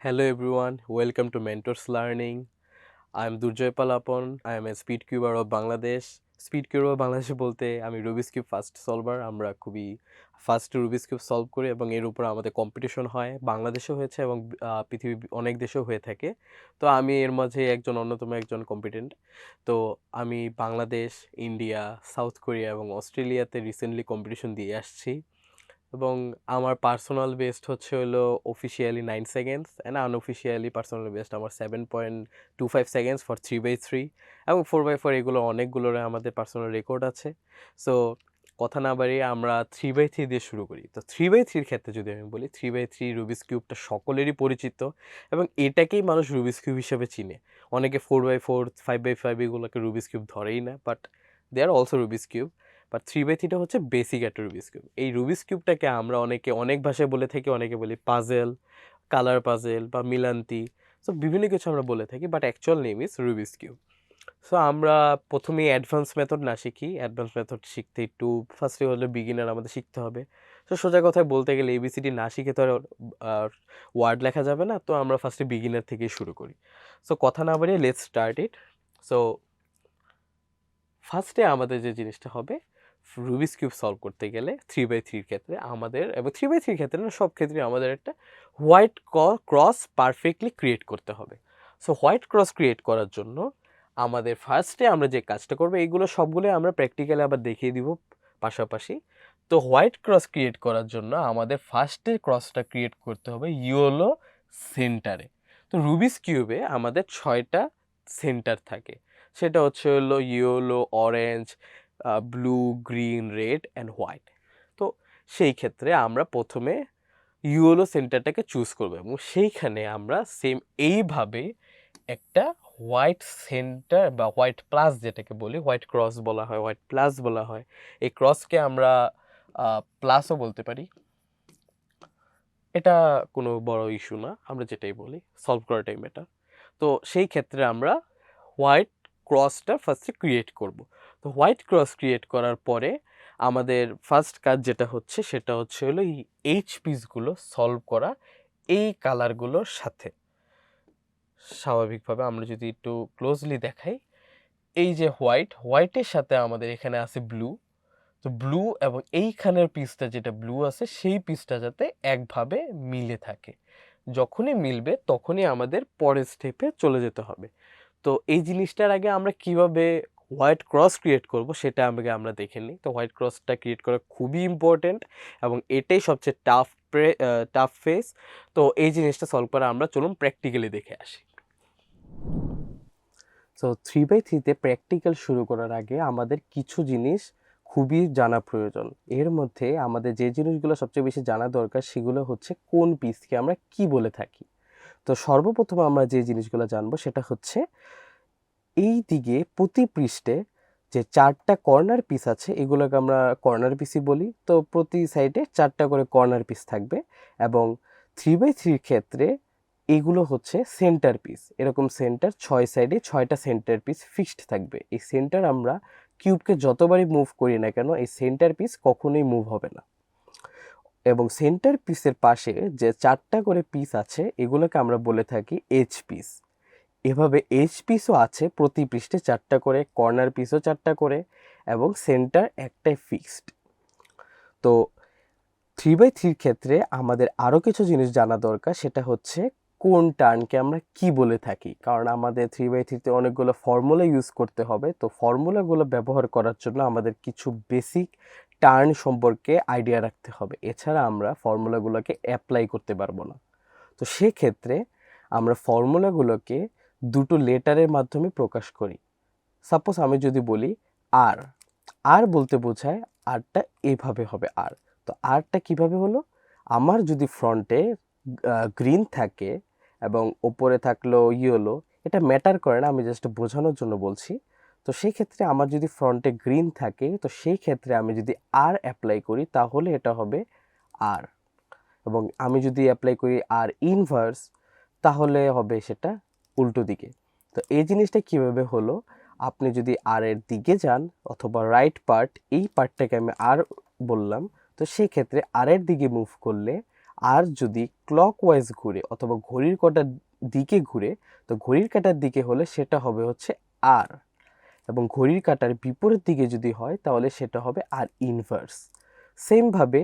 Hello everyone, welcome to Mentors Learning. I am Durjoy Palapon. I am a speed cuber of Bangladesh. Speed cube বাংলাদেশে বলতে আমি Rubik's cube first solver. আমরা খুবই first Rubik's cube solve করি এবং এর উপর আমাদের কম্পিটিশন হয়, বাংলাদেশেও হয়েছে এবং পৃথিবীর অনেক দেশেও হয়ে থাকে। তো আমি এর মাঝে অন্যতম একজন কম্পিটেন্ট। তো আমি বাংলাদেশ, ইন্ডিয়া, সাউথ কোরিয়া এবং অস্ট্রেলিয়াতে রিসেন্টলি কম্পিটিশন দিয়ে আসছি এবং আমার পার্সোনাল বেস্ট হলো officially 9 seconds and unofficially personal best আমার 7.25 সেকেন্ডস ফর 3/3 এবং 4/4 এগুলো অনেকগুলোর আমাদের পার্সোনাল রেকর্ড আছে। সো কথা না বাড়িয়ে আমরা 3/3 দিয়ে শুরু করি। তো 3/3 ক্ষেত্রে যদি আমি বলি, 3/3 রুবিক্স কিউবটা সকলেরই পরিচিত এবং এটাকেই মানুষ রুবিক্স কিউব হিসেবে চিনে। অনেকে 4/4 5/5 এগুলোকে রুবিক্স কিউব ধরেই না, but they are also Rubik's cube. But 3/3টা হচ্ছে বেসিক একটা রুবিক্স কিউব। এই রুবিক্স কিউবটাকে আমরা অনেকে অনেক ভাষায় বলে থাকি, অনেকে বলি পাজেল, কালার পাজেল বা মিলান্তি। সো বিভিন্ন কিছু আমরা বলে থাকি, but actual name is Rubik's cube. So আমরা প্রথমেই অ্যাডভান্স মেথড না শিখি, অ্যাডভান্স মেথড শিখতে একটু ফার্স্টে হলে বিগিনার আমাদের শিখতে হবে। তো সোজা কথায় বলতে গেলে এবিসিডি না শিখে তো আর ওয়ার্ড লেখা যাবে না, তো আমরা ফার্স্টে বিগিনার থেকেই শুরু করি। সো কথা না বাড়িয়ে লেটস স্টার্ট ইট। সো ফার্স্টে আমাদের যে জিনিসটা হবে, রুবিক্স কিউব সলভ করতে গেলে 3/3 ক্ষেত্রে আমাদের, এবং 3/3 ক্ষেত্রে না, সব ক্ষেত্রে আমাদের একটা হোয়াইট ক্রস পারফেক্টলি ক্রিয়েট করতে হবে। সো হোয়াইট ক্রস ক্রিয়েট করার জন্য আমাদের ফার্স্টে আমরা যে কাজটা করবো, এইগুলো সবগুলো আমরা প্র্যাকটিক্যালি আবার দেখিয়ে দিব পাশাপাশি। তো হোয়াইট ক্রস ক্রিয়েট করার জন্য আমাদের ফার্স্টে ক্রসটা ক্রিয়েট করতে হবে ইয়েলো সেন্টারে। তো রুবিক্স কিউবে আমাদের 6টা সেন্টার থাকে, সেটা হলো yellow, orange, blue, green, red and white. তো সেই ক্ষেত্রে আমরা প্রথমে ইয়েলো সেন্টারটাকে চুজ করবো এবং সেইখানে আমরা সেম এইভাবে একটা হোয়াইট সেন্টার বা হোয়াইট প্লাস, যেটাকে বলি হোয়াইট ক্রস বলা হয়, হোয়াইট প্লাস বলা হয়, এই ক্রসকে আমরা প্লাসও বলতে পারি। এটা কোনো বড় ইস্যু না, আমরা যেটাই বলি সলভ করাটাই ম্যাটার। তো সেই ক্ষেত্রে আমরা হোয়াইট ক্রসটা ফার্স্টে ক্রিয়েট করব। তো হোয়াইট ক্রস ক্রিয়েট করার পরে আমাদের ফার্স্ট কাজ যেটা হচ্ছে, সেটা হলো এই পিসগুলো সলভ করা এই কালারগুলোর সাথে। স্বাভাবিকভাবে আমরা যদি একটু ক্লোজলি দেখাই, এই যে হোয়াইটের সাথে আমাদের এখানে আছে ব্লু। তো ব্লু এবং এইখানের পিসটা যেটা ব্লু আছে, সেই পিসটা যাতে একভাবে মিলে থাকে। যখনই মিলবে তখনই আমাদের পরের স্টেপে চলে যেতে হবে। তো এই জিনিসটার আগে আমরা কিভাবে হোয়াইট ক্রস ক্রিয়েট করব সেটা আমরা দেখে নিই। তো হোয়াইট ক্রসটা ক্রিয়েট করা খুবই ইম্পর্টেন্ট এবং এটাই সবচেয়ে টাফ ফেস। তো এই জিনিসটা সলভ করা আমরা চলুন প্র্যাকটিক্যালি দেখে আসি। সো 3/3তে প্র্যাকটিক্যাল শুরু করার আগে আমাদের কিছু জিনিস খুবই জানা প্রয়োজন। এর মধ্যে আমাদের যে জিনিসগুলো সবচেয়ে বেশি জানা দরকার, সেগুলো হচ্ছে কোন পিসকে আমরা কি বলে থাকি। তো সর্বপ্রথম আমরা যে জিনিসগুলো জানবো সেটা হচ্ছে, এই দিকে প্রতি পৃষ্ঠে যে 4টা কর্নার পিস আছে, এগুলোকে আমরা কর্নার পিসই বলি। তো প্রতি সাইডে 4টা করে কর্নার পিস থাকবে এবং 3/3 ক্ষেত্রে এগুলো হচ্ছে সেন্টার পিস। এরকম সেন্টার 6 সাইডে 6টা সেন্টার পিস ফিক্সড থাকবে। এই সেন্টার আমরা কিউবকে যতবারই মুভ করি না কেন, এই সেন্টার পিস কখনোই মুভ হবে না। এবং সেন্টার পিসের পাশে যে 4টা করে পিস আছে, এগুলোকে আমরা বলে থাকি এজ পিস। এভাবে এজ পিসও আছে, প্রতি পৃষ্ঠে 4টা করে, কর্নার পিসও 4টা করে এবং সেন্টার একটাই ফিক্সড। তো 3/3 ক্ষেত্রে আমাদের আরও কিছু জিনিস জানা দরকার, সেটা হচ্ছে কোন টার্নকে আমরা কি বলে থাকি। কারণ আমাদের 3/3তে অনেকগুলো ফর্মুলা ইউজ করতে হবে। তো ফর্মুলাগুলো ব্যবহার করার জন্য আমাদের কিছু বেসিক টার্ন সম্পর্কে আইডিয়া রাখতে হবে, এছাড়া আমরা ফর্মুলাগুলোকে অ্যাপ্লাই করতে পারবো না। তো সেক্ষেত্রে আমরা ফর্মুলাগুলোকে দুটো লেটারের মাধ্যমে প্রকাশ করি। সাপোজ আমি যদি বলি আর, আর বলতে বোঝায় আরটা এভাবে হবে আর। তো আরটা কিভাবে হলো, আমার যদি ফ্রন্টে গ্রিন থাকে এবং ওপরে থাকলো ইয়েলো, এটা ম্যাটার করে না, আমি জাস্ট বোঝানোর জন্য বলছি। তো সেই ক্ষেত্রে আমার যদি ফ্রন্টে গ্রিন থাকে, তো সেই ক্ষেত্রে আমি যদি আর অ্যাপ্লাই করি তাহলে এটা হবে আর, এবং আমি যদি অ্যাপ্লাই করি আর ইনভার্স তাহলে হবে সেটা উল্টো দিকে। তো এই জিনিসটা কিভাবে হলো, আপনি যদি আর এর দিকে যান অথবা রাইট পার্ট, এই পার্টটাকে আমি আর বললাম, তো সেই ক্ষেত্রে আর এর দিকে মুভ করলে আর যদি ক্লকওয়াইজ ঘুরে অথবা ঘড়ির কাঁটার দিকে ঘুরে, তো ঘড়ির কাঁটার দিকে হলে সেটা হবে হচ্ছে আর, এবং ঘড়ির কাঁটার বিপরীত দিকে যদি হয় তাহলে সেটা হবে আর ইনভার্স। সেমভাবে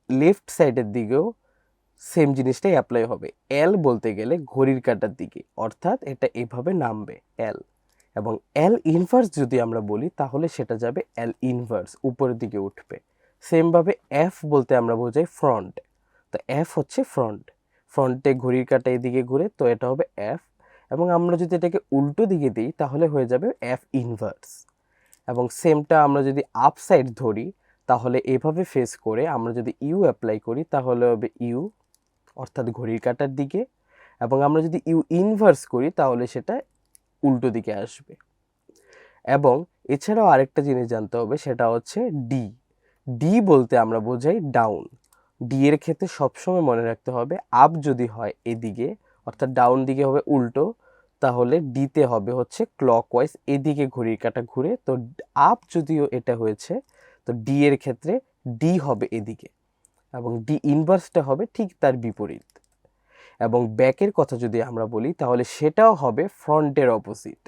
লেফট সাইডের দিকেও সেম জিনিসটাই অ্যাপ্লাই হবে। এল বলতে গেলে ঘড়ির কাঁটার দিকে, অর্থাৎ এটা এভাবে নামবে এল, এবং এল ইনভার্স যদি আমরা বলি তাহলে সেটা যাবে এল ইনভার্স, উপরের দিকে উঠবে। সেমভাবে এফ বলতে আমরা বোঝাই ফ্রন্ট, তো এফ হচ্ছে ফ্রন্ট, ফ্রন্টে ঘড়ির কাঁটা এদিকে ঘুরে, তো এটা হবে এফ। এবং আমরা যদি এটাকে উল্টো দিকে দিই তাহলে হয়ে যাবে এফ ইনভার্স। এবং সেমটা আমরা যদি আপ সাইড ধরি তাহলে এভাবে ফেস করে আমরা যদি ইউ অ্যাপ্লাই করি তাহলে হবে ইউ, অর্থাৎ ঘড়ির কাঁটার দিকে। এবং আমরা যদি ইউ ইনভার্স করি তাহলে সেটা উল্টো দিকে আসবে। এবং এছাড়াও আরেকটা জিনিস জানতে হবে, সেটা হচ্ছে ডি। ডি বলতে আমরা বোঝাই ডাউন। ডি এর ক্ষেত্রে সবসময় মনে রাখতে হবে আপ যদি হয় এদিকে, অর্থাৎ ডাউন দিকে হবে উল্টো, তাহলে ডিতে হবে হচ্ছে ক্লকওয়াইজ এদিকে ঘড়ির কাঁটা ঘুরে। তো আপ যদিও এটা হয়েছে, তো ডি এর ক্ষেত্রে ডি হবে এদিকে, এবং ডি ইনভার্সটা হবে ঠিক তার বিপরীত। এবং ব্যাকের কথা যদি আমরা বলি তাহলে সেটাও হবে ফ্রন্টের অপোজিট।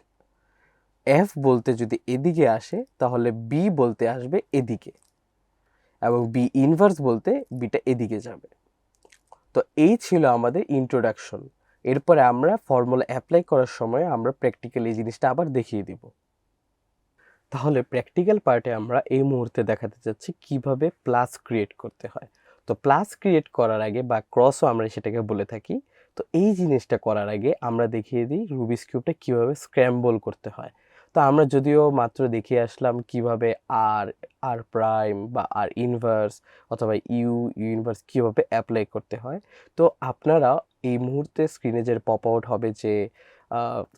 এফ বলতে যদি এদিকে আসে তাহলে বি বলতে আসবে এদিকে, এবং বি ইনভার্স বলতে বিটা এদিকে যাবে। তো এই ছিল আমাদের ইন্ট্রোডাকশন। এরপরে আমরা ফর্মুলা অ্যাপ্লাই করার সময় আমরা প্র্যাকটিক্যাল এই জিনিসটা আবার দেখিয়ে দিব। তাহলে প্র্যাকটিক্যাল পার্টে আমরা এই মুহূর্তে দেখাতে যাচ্ছি কিভাবে প্লাস ক্রিয়েট করতে হয়। তো প্লাস ক্রিয়েট করার আগে, বা ক্রসও আমরা সেটাকে বলে থাকি, তো এই জিনিসটা করার আগে আমরা দেখিয়ে দিই রুবিক্স কিউবটা কীভাবে স্ক্র্যাম্বল করতে হয়। তো আমরা যদিও মাত্র দেখিয়ে আসলাম কিভাবে আর, আর প্রাইম বা আর ইনভার্স অথবা ইউ ইনভার্স কীভাবে অ্যাপ্লাই করতে হয়। তো আপনারা এই মুহূর্তে স্ক্রিনে যে পপ আউট হবে যে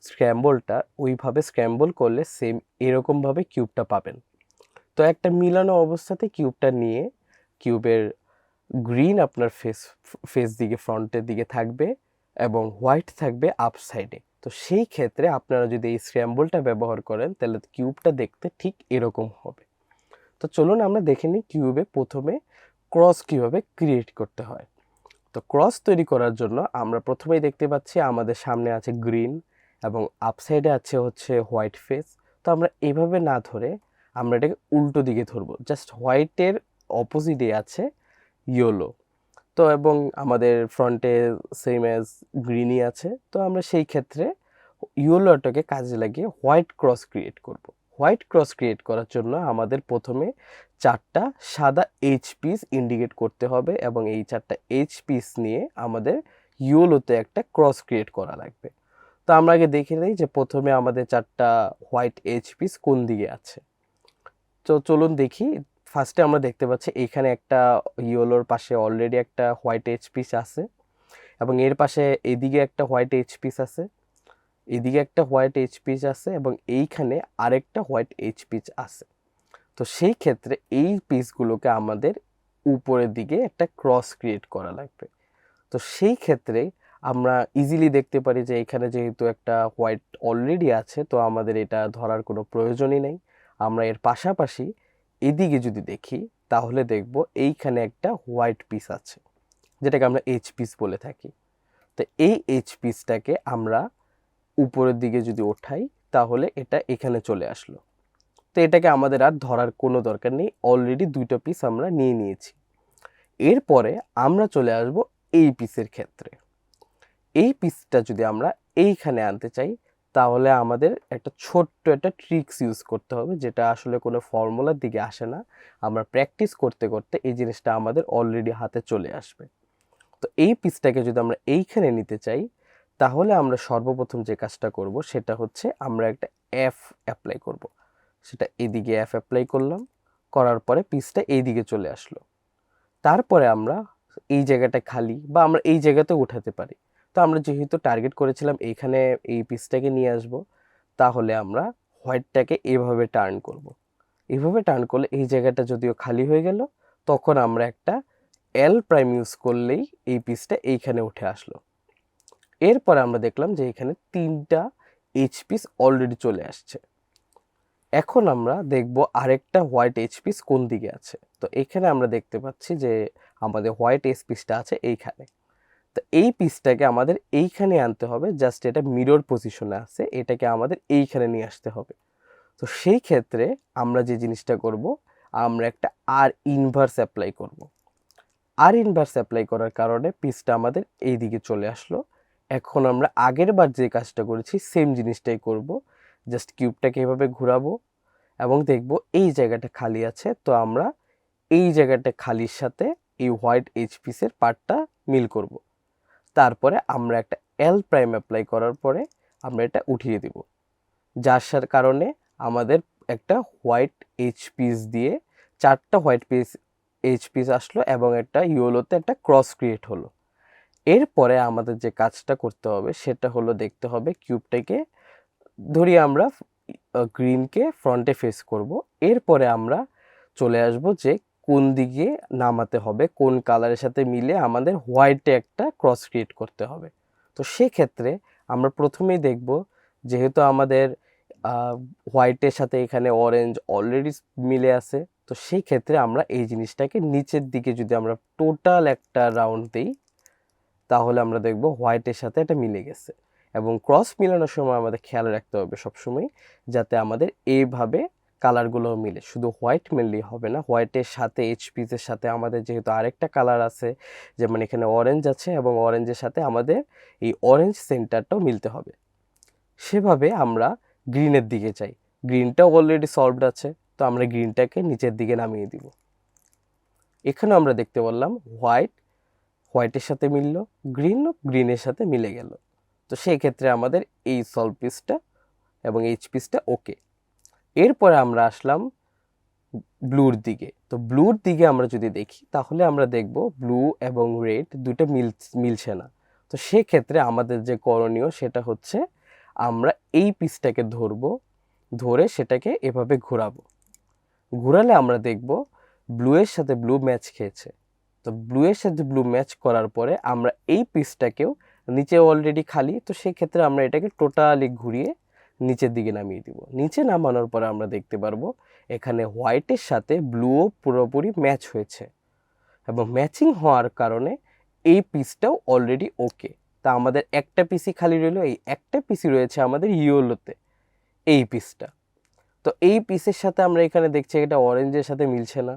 স্ক্র্যাম্বলটা, ওইভাবে স্ক্র্যাম্বল করলে সেম এরকমভাবে কিউবটা পাবেন। তো একটা মিলানো অবস্থাতে কিউবটা নিয়ে, কিউবের গ্রিন আপনার ফেস দিকে ফ্রন্টের দিকে থাকবে এবং হোয়াইট থাকবে আপ সাইডে। তো সেই ক্ষেত্রে আপনারা যদি এই স্ক্র্যাম্বলটা ব্যবহার করেন তাহলে কিউবটা দেখতে ঠিক এরকম হবে। তো চলুন আমরা দেখে নিই কিউবে প্রথমে ক্রস কীভাবে ক্রিয়েট করতে হয়। তো ক্রস তৈরি করার জন্য আমরা প্রথমেই দেখতে পাচ্ছি আমাদের সামনে আছে গ্রিন এবং আপসাইডে আছে হচ্ছে হোয়াইট ফেস। তো আমরা এভাবে না ধরে আমরা এটাকে উল্টো দিকে ধরবো, জাস্ট হোয়াইটের অপোজিটে আছে ইয়েলো। তো এবং আমাদের ফ্রন্টে সেম অ্যাজ গ্রিনই আছে, তো আমরা সেই ক্ষেত্রে ইয়েলোটাকে কাজে লাগিয়ে হোয়াইট ক্রস ক্রিয়েট করব। হোয়াইট ক্রস ক্রিয়েট করার জন্য আমাদের প্রথমে 4টা সাদা এইচ পিস ইন্ডিকেট করতে হবে, এবং এই 4টা এইচ পিস নিয়ে আমাদের ইয়েলোতে একটা ক্রস ক্রিয়েট করা লাগবে। তো আমরা আগে দেখে নিই যে প্রথমে আমাদের 4টা হোয়াইট এইচ পিস কোন দিকে আছে। তো চলুন দেখি। ফার্স্টে আমরা দেখতে পাচ্ছি এইখানে একটা ইয়েলোর পাশে অলরেডি একটা হোয়াইট এইচ পিস আছে, এবং এর পাশে এদিকে একটা হোয়াইট এইচ পিস আছে, এদিকে একটা হোয়াইট এইচ পিস আছে, এবং এইখানে আরেকটা হোয়াইট এইচ পিস আছে। তো সেই ক্ষেত্রে এই পিসগুলোকে আমাদের উপরের দিকে একটা ক্রস ক্রিয়েট করা লাগবে। তো সেই ক্ষেত্রে আমরা ইজিলি দেখতে পারি যে এখানে যেহেতু একটা হোয়াইট অলরেডি আছে, তো আমাদের এটা ধরার কোনো প্রয়োজনই নেই। আমরা এর পাশাপাশি এদিকে যদি দেখি তাহলে দেখব এইখানে একটা হোয়াইট পিস আছে, যেটাকে আমরা এইচ পিস বলে থাকি। তো এই এইচ পিসটাকে আমরা উপরের দিকে যদি ওঠাই তাহলে এটা এখানে চলে আসলো। তো এটাকে আমাদের আর ধরার কোনো দরকার নেই, অলরেডি 2টা পিস আমরা নিয়ে নিয়েছি। এরপরে আমরা চলে আসব এই পিসের ক্ষেত্রে। এই পিসটা যদি আমরা এইখানে আনতে চাই তাহলে আমাদের একটা ছোট্ট একটা ট্রিক্স ইউজ করতে হবে, যেটা আসলে কোনো ফর্মুলার দিকে আসে না। আমরা প্র্যাকটিস করতে করতে এই জিনিসটা আমাদের অলরেডি হাতে চলে আসবে। তো এই পিসটাকে যদি আমরা এইখানে নিতে চাই তাহলে আমরা সর্বপ্রথম যে কাজটা করব সেটা হচ্ছে আমরা একটা এফ অ্যাপ্লাই করব। সেটা এদিকে এফ অ্যাপ্লাই করলাম, করার পরে পিসটা এইদিকে চলে আসলো। তারপরে আমরা এই জায়গাটা খালি, বা আমরা এই জায়গাতে উঠাতে পারি। তো আমরা যেহেতু টার্গেট করেছিলাম এইখানে এই পিসটাকে নিয়ে আসব, তাহলে আমরা হোয়াইটটাকে এভাবে টার্ন করব। এভাবে টার্ন করলে এই জায়গাটা যদিও খালি হয়ে গেল, তখন আমরা একটা এল প্রাইম ইউজ করলেই এই পিসটা এইখানে উঠে আসলো। এরপর আমরা দেখলাম যে এখানে 3টা এইচ পিস অলরেডি চলে আসছে। এখন আমরা দেখব আরেকটা হোয়াইট এজ পিস কোন দিকে আছে। তো এখানে আমরা দেখতে পাচ্ছি যে আমাদের হোয়াইট এজ পিসটা আছে এইখানে। তো এই পিসটাকে আমাদের এইখানে আনতে হবে, জাস্ট এটা মিরর পজিশনে আছে, এটাকে আমাদের এইখানে নিয়ে আসতে হবে। তো সেই ক্ষেত্রে আমরা যে জিনিসটা করব, আমরা একটা আর ইনভার্স অ্যাপ্লাই করব। আর ইনভার্স অ্যাপ্লাই করার কারণে পিসটা আমাদের এই দিকে চলে আসলো। এখন আমরা আগের বার যে কাজটা করেছি সেম জিনিসটাই করব, জাস্ট কিউবটাকে এভাবে ঘোরাবো এবং দেখব এই জায়গাটা খালি আছে। তো আমরা এই জায়গাটা খালির সাথে এই হোয়াইট এজ পিসের পার্টটা মিল করব। তারপরে আমরা একটা এল প্রাইম অ্যাপ্লাই করার পরে আমরা এটা উঠিয়ে দিব, যার কারণে আমাদের একটা হোয়াইট এইচ পিস দিয়ে 4টা হোয়াইট পিস এইচ পিস আসলো এবং একটা ইয়েলোতে একটা ক্রস ক্রিয়েট হলো। এরপরে আমাদের যে কাজটা করতে হবে সেটা হলো দেখতে হবে কিউবটাকে ধরি আমরা গ্রিনকে ফ্রন্টে ফেস করব। এরপরে আমরা চলে আসব যে কোন দিকে নামাতে হবে, কোন কালারের সাথে মিলে আমাদের হোয়াইটে একটা ক্রস ক্রিয়েট করতে হবে। তো সেক্ষেত্রে আমরা প্রথমেই দেখব, যেহেতু আমাদের হোয়াইটের সাথে এখানে অরেঞ্জ অলরেডি মিলে আছে, তো সেই ক্ষেত্রে আমরা এই জিনিসটাকে নিচের দিকে যদি আমরা টোটাল একটা রাউন্ড দিই তাহলে আমরা দেখব হোয়াইটের সাথে এটা মিলে গেছে। এবং ক্রস মিলানোর সময় আমাদের খেয়াল রাখতে হবে সবসময় যাতে আমাদের এইভাবে কালারগুলো মিলে। শুধু হোয়াইট মিললেই হবে না, হোয়াইটের সাথে এইচপিসের সাথে আমাদের যেহেতু আরেকটা কালার আছে, যেমন এখানে অরেঞ্জ আছে এবং অরেঞ্জের সাথে আমাদের এই অরেঞ্জ সেন্টারটাও মিলতে হবে। সেভাবে আমরা গ্রিনের দিকে চাই, গ্রিনটাও অলরেডি সলভড আছে, তো আমরা গ্রিনটাকে নিচের দিকে নামিয়ে দিব। এখানে আমরা দেখতে পারলাম হোয়াইটের সাথে মিলল, গ্রিনের সাথে মিলে গেল। তো সেই ক্ষেত্রে আমাদের এই সলভ পিসটা এবং এইচ পিসটা ওকে। এরপরে আমরা আসলাম ব্লুর দিকে। তো ব্লুর দিকে আমরা যদি দেখি তাহলে আমরা দেখব ব্লু এবং রেড দুটো মিলছে না। তো সেক্ষেত্রে আমাদের যে করণীয় সেটা হচ্ছে আমরা এই পিসটাকে ধরে সেটাকে এভাবে ঘোরালে আমরা দেখব ব্লু এর সাথে ব্লু ম্যাচ খেয়েছে। তো ব্লু এর সাথে ব্লু ম্যাচ করার পরে আমরা এই পিসটাকেও, নিচে অলরেডি খালি, তো সেক্ষেত্রে আমরা এটাকে টোটালি ঘুরিয়ে নিচের দিকে নামিয়ে দিব। নিচে নামানোর পরে আমরা দেখতে পারবো এখানে হোয়াইটের সাথে ব্লুও পুরোপুরি ম্যাচ হয়েছে এবং ম্যাচিং হওয়ার কারণে এই পিসটাও অলরেডি ওকে। তা আমাদের একটা পিসি খালি রইলো, এই একটা পিসি রয়েছে আমাদের ইয়েলোতে এই পিসটা। তো এই পিসের সাথে আমরা এখানে দেখছি এটা অরেঞ্জের সাথে মিলছে না,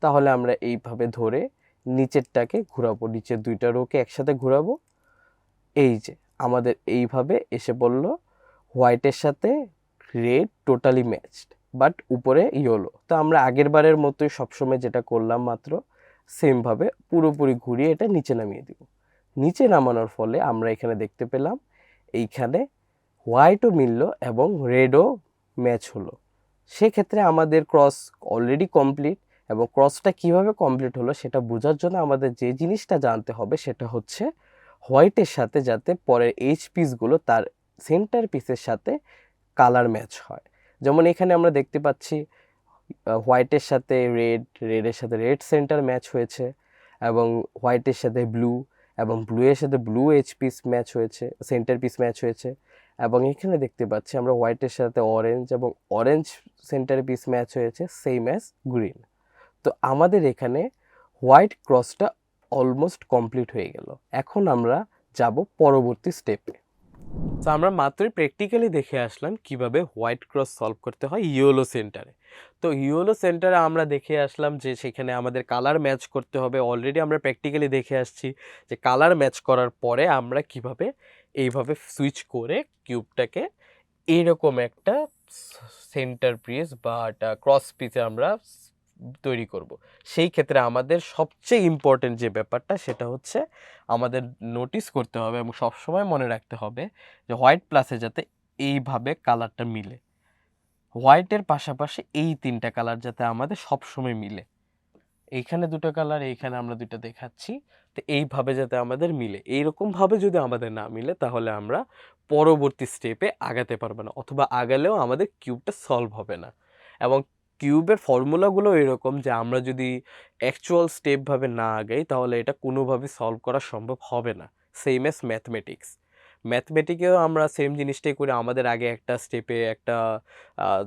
তাহলে আমরা এইভাবে ধরে নিচেরটাকে ঘোরাবো, নিচের দুইটা রোকে একসাথে ঘোরাবো। এই যে আমাদের এইভাবে এসে পড়ল হোয়াইটের সাথে রেড টোটালি ম্যাচড, বাট উপরে ইয়েলো। তো আমরা আগের বারের মতোই সবসময় যেটা করলাম মাত্র সেমভাবে পুরোপুরি ঘুরিয়ে এটা নিচে নামিয়ে দিব। নিচে নামানোর ফলে আমরা এখানে দেখতে পেলাম এইখানে হোয়াইটও মিলল এবং রেডও ম্যাচ হলো। সেক্ষেত্রে আমাদের ক্রস অলরেডি কমপ্লিট। এবং ক্রসটা কিভাবে কমপ্লিট হলো সেটা বোঝার জন্য আমাদের যে জিনিসটা জানতে হবে সেটা হচ্ছে হোয়াইটের সাথে যাতে পরের এইচ পিসগুলো তার সেন্টার পিসের সাথে কালার ম্যাচ হয়। যেমন এখানে আমরা দেখতে পাচ্ছি হোয়াইটের সাথে রেডের সাথে রেড সেন্টার ম্যাচ হয়েছে এবং হোয়াইটের সাথে ব্লু এবং ব্লুয়ের সাথে ব্লু এইচ পিস ম্যাচ হয়েছে, সেন্টার পিস ম্যাচ হয়েছে। এবং এখানে দেখতে পাচ্ছি আমরা হোয়াইটের সাথে অরেঞ্জ এবং অরেঞ্জ সেন্টার পিস ম্যাচ হয়েছে সেম অ্যাজ গ্রিন। তো আমাদের এখানে হোয়াইট ক্রসটা অলমোস্ট কমপ্লিট হয়ে গেল। এখন আমরা যাব পরবর্তী স্টেপে। তো আমরা মাত্রই প্র্যাকটিক্যালি দেখে আসলাম কিভাবে হোয়াইট ক্রস সলভ করতে হয় ইয়েলো সেন্টারে। তো ইয়েলো সেন্টারে আমরা দেখে আসলাম যে সেখানে আমাদের কালার ম্যাচ করতে হবে। অলরেডি আমরা প্র্যাকটিক্যালি দেখে আসছি যে কালার ম্যাচ করার পরে আমরা কিভাবে এইভাবে সুইচ করে কিউবটাকে এইরকম একটা সেন্টার পিস বা একটা ক্রস পিসে আমরা তৈরি করব। সেই ক্ষেত্রে আমাদের সবচেয়ে ইম্পর্টেন্ট যে ব্যাপারটা সেটা হচ্ছে আমাদের নোটিস করতে হবে এবং সবসময় মনে রাখতে হবে যে হোয়াইট প্লাসে যাতে এইভাবে কালারটা মিলে, হোয়াইটের পাশাপাশি এই 3টা কালার যাতে আমাদের সবসময় মিলে। এইখানে 2টো কালার, এইখানে আমরা 2টা দেখাচ্ছি, তো এইভাবে যাতে আমাদের মিলে। এইরকমভাবে যদি আমাদের না মিলে তাহলে আমরা পরবর্তী স্টেপে আগাতে পারবো না, অথবা আগালেও আমাদের কিউবটা সলভ হবে না। এবং কিউবের ফর্মুলাগুলো এরকম যে আমরা যদি অ্যাকচুয়াল স্টেপভাবে না আগাই তাহলে এটা কোনোভাবে সলভ করা সম্ভব হবে না, সেম এস ম্যাথমেটিক্স। ম্যাথমেটিকেও আমরা সেম জিনিসটাই করি, আমাদের আগে একটা স্টেপে একটা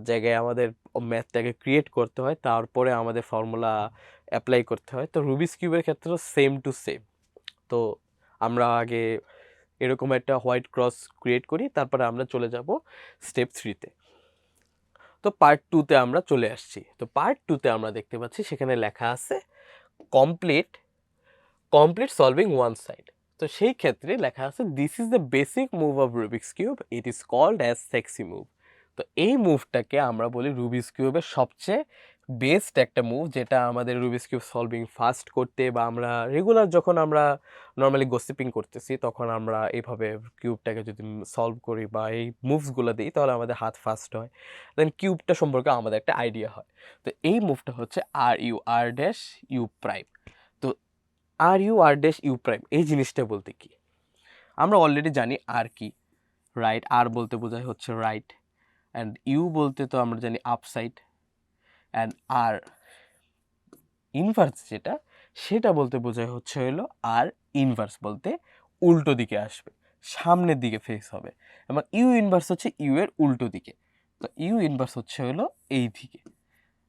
জায়গায় আমাদের ম্যাথটাকে ক্রিয়েট করতে হয়, তারপরে আমাদের ফর্মুলা অ্যাপ্লাই করতে হয়। তো রুবিক্স কিউবের ক্ষেত্রেও সেম টু সেম। তো আমরা আগে এরকম একটা হোয়াইট ক্রস ক্রিয়েট করি, তারপরে আমরা চলে যাব স্টেপ 3-তে। তো পার্ট 2-তে আমরা চলে আসছি। তো পার্ট 2-তে আমরা দেখতে পাচ্ছি সেখানে লেখা আছে কমপ্লিট সলভিং ওয়ান সাইড। তো সেই ক্ষেত্রে লেখা আছে this is the basic move of Rubik's cube, it is called as sexy move. তো এই মুভটাকে আমরা বলি রুবিক্স কিউবের সবচেয়ে বেস্ট একটা মুভ, যেটা আমাদের রুবিক্স কিউব সলভিং ফাস্ট করতে, বা আমরা রেগুলার যখন আমরা নর্মালি গসিপিং করতেছি তখন আমরা এইভাবে কিউবটাকে যদি সলভ করি বা এই মুভসগুলো দিই তাহলে আমাদের হাত ফাস্ট হয়, দেন কিউবটা সম্পর্কে আমাদের একটা আইডিয়া হয়। তো এই মুভটা হচ্ছে আর ড্যাশ ইউ প্রাইম। তো আর ইউ প্রাইম এই জিনিসটা বলতে কি, আমরা অলরেডি জানি আর কি, রাইট? আর বলতে বোঝায় হচ্ছে রাইট, অ্যান্ড ইউ বলতে তো আমরা জানি আপসাইড, অ্যান্ড আর ইনভার্স যেটা, সেটা বলতে বোঝায় হচ্ছে হলো আর ইনভার্স বলতে উল্টো দিকে আসবে, সামনের দিকে ফেস হবে, এবং ইউ ইনভার্স হচ্ছে ইউ এর উল্টো দিকে। তো ইউ ইনভার্স হচ্ছে হলো এই দিকে,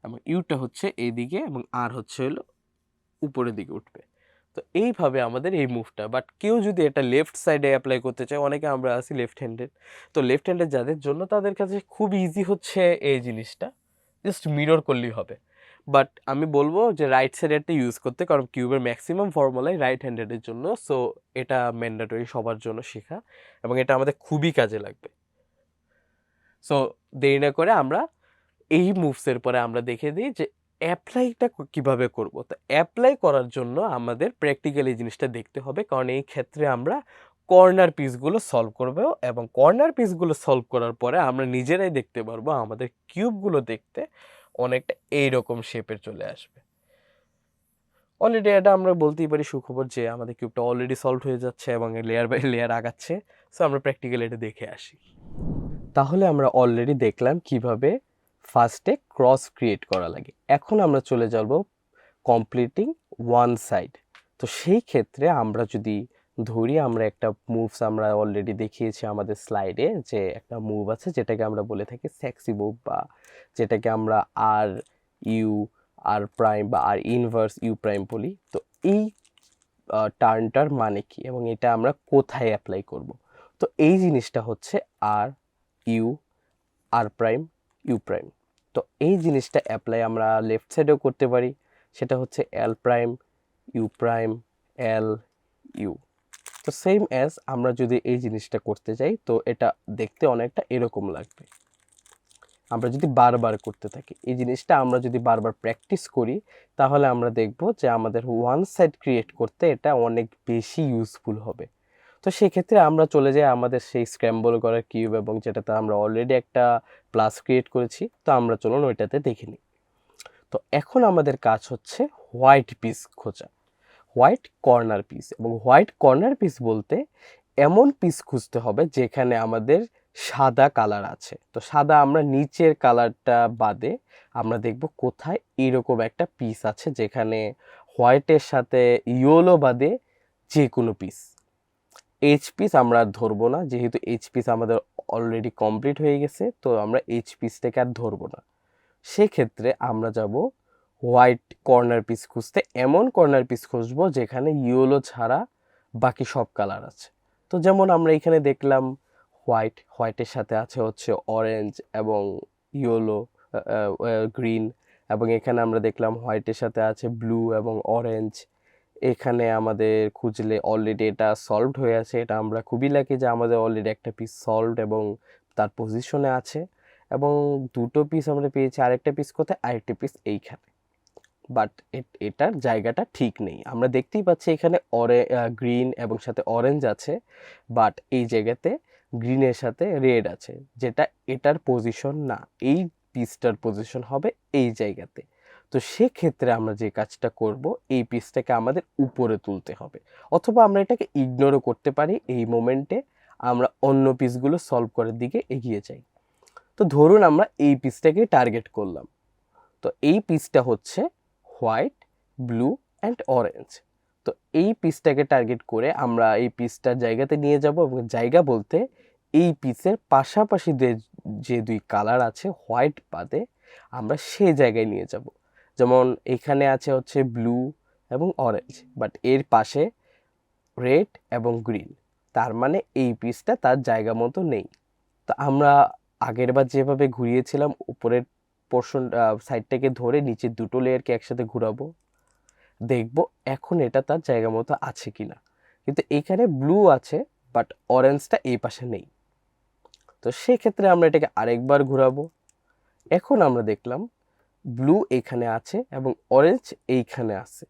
এবং ইউটা হচ্ছে এই দিকে, এবং আর হচ্ছে হলো উপরের দিকে উঠবে। তো এইভাবে আমাদের এই মুভটা, বাট কেউ যদি এটা লেফট সাইডে অ্যাপ্লাই করতে চায়, অনেকে আমরা আছি লেফট হ্যান্ডেড, তো লেফট হ্যান্ডেড যাদের জন্য তাদের কাছে খুব ইজি হচ্ছে এই জিনিসটা, জাস্ট মিরর করলেই হবে। বাট আমি বলবো যে রাইট সাইডেরটা ইউজ করতে, কারণ কিউবের ম্যাক্সিমাম ফর্মুলাই রাইট হ্যান্ডেডের জন্য, সো এটা ম্যান্ডেটরি সবার জন্য শেখা, এবং এটা আমাদের খুবই কাজে লাগবে। সো দেরি না করে আমরা এই মুভসের পরে আমরা দেখে দিই যে অ্যাপ্লাইটা কিভাবে করব। তো অ্যাপ্লাই করার জন্য আমাদের প্র্যাকটিক্যালি এই জিনিসটা দেখতে হবে, কারণ এই ক্ষেত্রে আমরা কর্নার পিসগুলো সলভ করব, এবং কর্নার পিসগুলো সলভ করার পরে আমরা নিজেরাই দেখতে পারবো আমাদের কিউবগুলো দেখতে অনেকটা এইরকম শেপের চলে আসবে। অলরেডি এটা আমরা বলতেই পারি সুখবর যে আমাদের কিউবটা অলরেডি সলভ হয়ে যাচ্ছে এবং লেয়ার বাই লেয়ার আগাচ্ছে। সো আমরা প্র্যাকটিক্যালি এটা দেখে আসি। তাহলে আমরা অলরেডি দেখলাম কিভাবে ফার্স্টে ক্রস ক্রিয়েট করা লাগে। এখন আমরা চলে যাব কমপ্লিটিং ওয়ান সাইড। তো সেই ক্ষেত্রে আমরা যদি ধরি, আমরা একটা মুভস আমরা অলরেডি দেখিয়েছি আমাদের স্লাইডে, যে একটা মুভ আছে যেটাকে আমরা বলে থাকি সেক্সি মুভ, বা যেটাকে আমরা আর ইউ আর প্রাইম বা আর ইনভার্স ইউ প্রাইম বলি। তো এই টার্মটার মানে কি এবং এটা আমরা কোথায় অ্যাপ্লাই করব? তো এই জিনিসটা হচ্ছে R U R prime U prime. তো এই জিনিসটা অ্যাপ্লাই আমরা লেফট সাইডেও করতে পারি, সেটা হচ্ছে L prime U prime L U. তো সেম অ্যাজ আমরা যদি এই জিনিসটা করতে যাই তো এটা দেখতে অনেকটা এরকম লাগবে। আমরা যদি বারবার করতে থাকি এই জিনিসটা, আমরা যদি বারবার প্র্যাকটিস করি, তাহলে আমরা দেখব যে আমাদের ওয়ান সাইড ক্রিয়েট করতে এটা অনেক বেশি ইউজফুল হবে। তো সেক্ষেত্রে আমরা চলে যাই আমাদের সেই স্ক্র্যাম্বল করা কিউব, এবং যেটাতে আমরা অলরেডি একটা প্লাস ক্রিয়েট করেছি। তো আমরা চলুন ওইটাতে দেখে নিই। তো এখন আমাদের কাজ হচ্ছে হোয়াইট পিস খোঁজা, হোয়াইট কর্নার পিস। এবং হোয়াইট কর্নার পিস বলতে এমন পিস খুঁজতে হবে যেখানে আমাদের সাদা কালার আছে। তো সাদা আমরা নিচের কালারটা বাদে আমরা দেখব কোথায় এরকম একটা পিস আছে যেখানে হোয়াইটের সাথে ইয়েলো বাদে যে কোনো পিস। এইচ পিস আমরা আর ধরবো না, যেহেতু এইচ পিস আমাদের অলরেডি কমপ্লিট হয়ে গেছে, তো আমরা এইচ পিসটাকে আর ধরবো না। সেক্ষেত্রে আমরা যাব হোয়াইট কর্নার পিস খুঁজতে, এমন কর্নার পিস খুঁজবো যেখানে ইয়েলো ছাড়া বাকি সব কালার আছে। তো যেমন আমরা এখানে দেখলাম হোয়াইটের সাথে আছে হচ্ছে অরেঞ্জ এবং ইয়েলো, গ্রিন, এবং এখানে আমরা দেখলাম হোয়াইটের সাথে আছে ব্লু এবং অরেঞ্জ। এখানে আমাদের খুঁজলে অলরেডি এটা সলভড হয়ে আছে, এটা আমরা খুবই লাকি যে আমাদের অলরেডি একটা পিস সলভড এবং তার পজিশনে আছে। এবং দুটো পিস আমরা পেয়েছি, আরেকটা পিস কোথায়? আরেকটা পিস এইখানে, বাট এটার জায়গাটা ঠিক নেই। আমরা দেখতেই পাচ্ছি এখানে গ্রিন এবং সাথে অরেঞ্জ আছে, বাট এই জায়গাতে গ্রিনের সাথে রেড আছে, যেটা এটার পজিশন না। এই পিসটার পজিশন হবে এই জায়গাতে। তো সেক্ষেত্রে আমরা যে কাজটা করব, এই পিসটাকে আমাদের উপরে তুলতে হবে, অথবা আমরা এটাকে ইগনোরও করতে পারি। এই মোমেন্টে আমরা অন্য পিসগুলো সলভ করার দিকে এগিয়ে যাই। তো ধরুন আমরা এই পিসটাকে টার্গেট করলাম। তো এই পিসটা হচ্ছে হোয়াইট ব্লু অ্যান্ড অরেঞ্জ। তো এই পিসটাকে টার্গেট করে আমরা এই পিসটার জায়গাতে নিয়ে যাব, এবং জায়গা বলতে এই পিসের পাশাপাশি যে দুই কালার আছে হোয়াইট বাদে আমরা সেই জায়গায় নিয়ে যাব। যেমন এখানে আছে হচ্ছে ব্লু এবং অরেঞ্জ, বাট এর পাশে রেড এবং গ্রিন, তার মানে এই পিসটা তার জায়গা মতো নেই। তো আমরা আগেরবার যেভাবে ঘুরিয়েছিলাম উপরের পোর্শন সাইডটাকে ধরে নিচের দুটো লেয়ারকে একসাথে ঘোরাবো, দেখব এখন এটা তার জায়গা মতো আছে কিনা। কিন্তু এখানে ব্লু আছে বাট অরেঞ্জটা এই পাশে নেই, তো সেক্ষেত্রে আমরা এটাকে আরেকবার ঘোরাবো। এখন আমরা দেখলাম ব্লু এখানে আছে এবং অরেঞ্জ এইখানে আছে।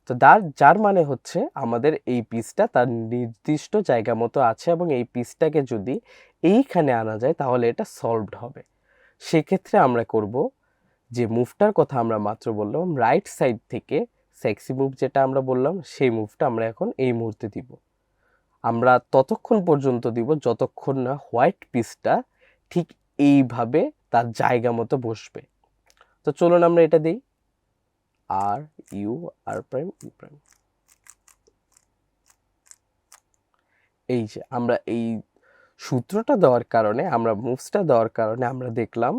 তো যার মানে হচ্ছে আমাদের এই পিসটা তার নির্দিষ্ট জায়গা মতো আছে, এবং এই পিসটাকে যদি এইখানে আনা যায় তাহলে এটা সলভড হবে। সেক্ষেত্রে আমরা করব যে মুভটার কথা আমরা মাত্র বললাম, রাইট সাইড থেকে সেক্সি মুভ যেটা আমরা বললাম, সেই মুভটা আমরা এখন এই মুহূর্তে দিব। আমরা ততক্ষণ পর্যন্ত দিব যতক্ষণ না হোয়াইট পিসটা ঠিক এইভাবে তার জায়গা মতো বসবে। তো চলুন আমরা এটা দিই, R U R prime U prime. এই যে আমরা এই সূত্রটা দেওয়ার কারণে, আমরা মুভসটা দেওয়ার কারণে আমরা দেখলাম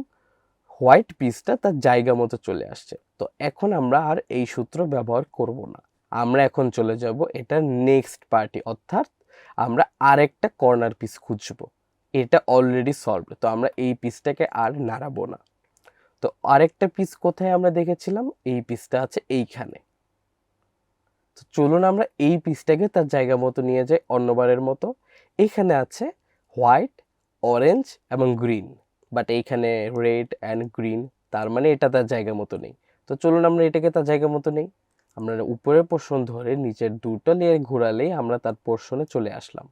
হোয়াইট পিসটা তার জায়গা মতো চলে আসছে। তো এখন আমরা আর এই সূত্র ব্যবহার করব না, আমরা এখন চলে যাব এটার নেক্সট পার্টি, অর্থাৎ আমরা আরেকটা কর্নার পিস খুঁজবো। এটা অলরেডি সলভড, তো আমরা এই পিসটাকে আর নাড়াবো না। তো আরেকটা পিস কোথায় আমরা দেখেছিলাম, এই পিসটা আছে এইখানে। তো চলুন আমরা এই পিসটাকে তার জায়গা মতো নিয়ে যাই অন্যবারের মতো। এইখানে আছে হোয়াইট, অরেঞ্জ এবং গ্রিন, বাট এইখানে রেড অ্যান্ড গ্রিন, তার মানে এটা তার জায়গা মতো নেই। তো চলুন আমরা এটাকে তার জায়গা মতো নেই। আমরা উপরের পোর্শন ধরে নিচের দুটো লেয়ার ঘোরালেই আমরা তার পোর্শনে চলে আসলাম।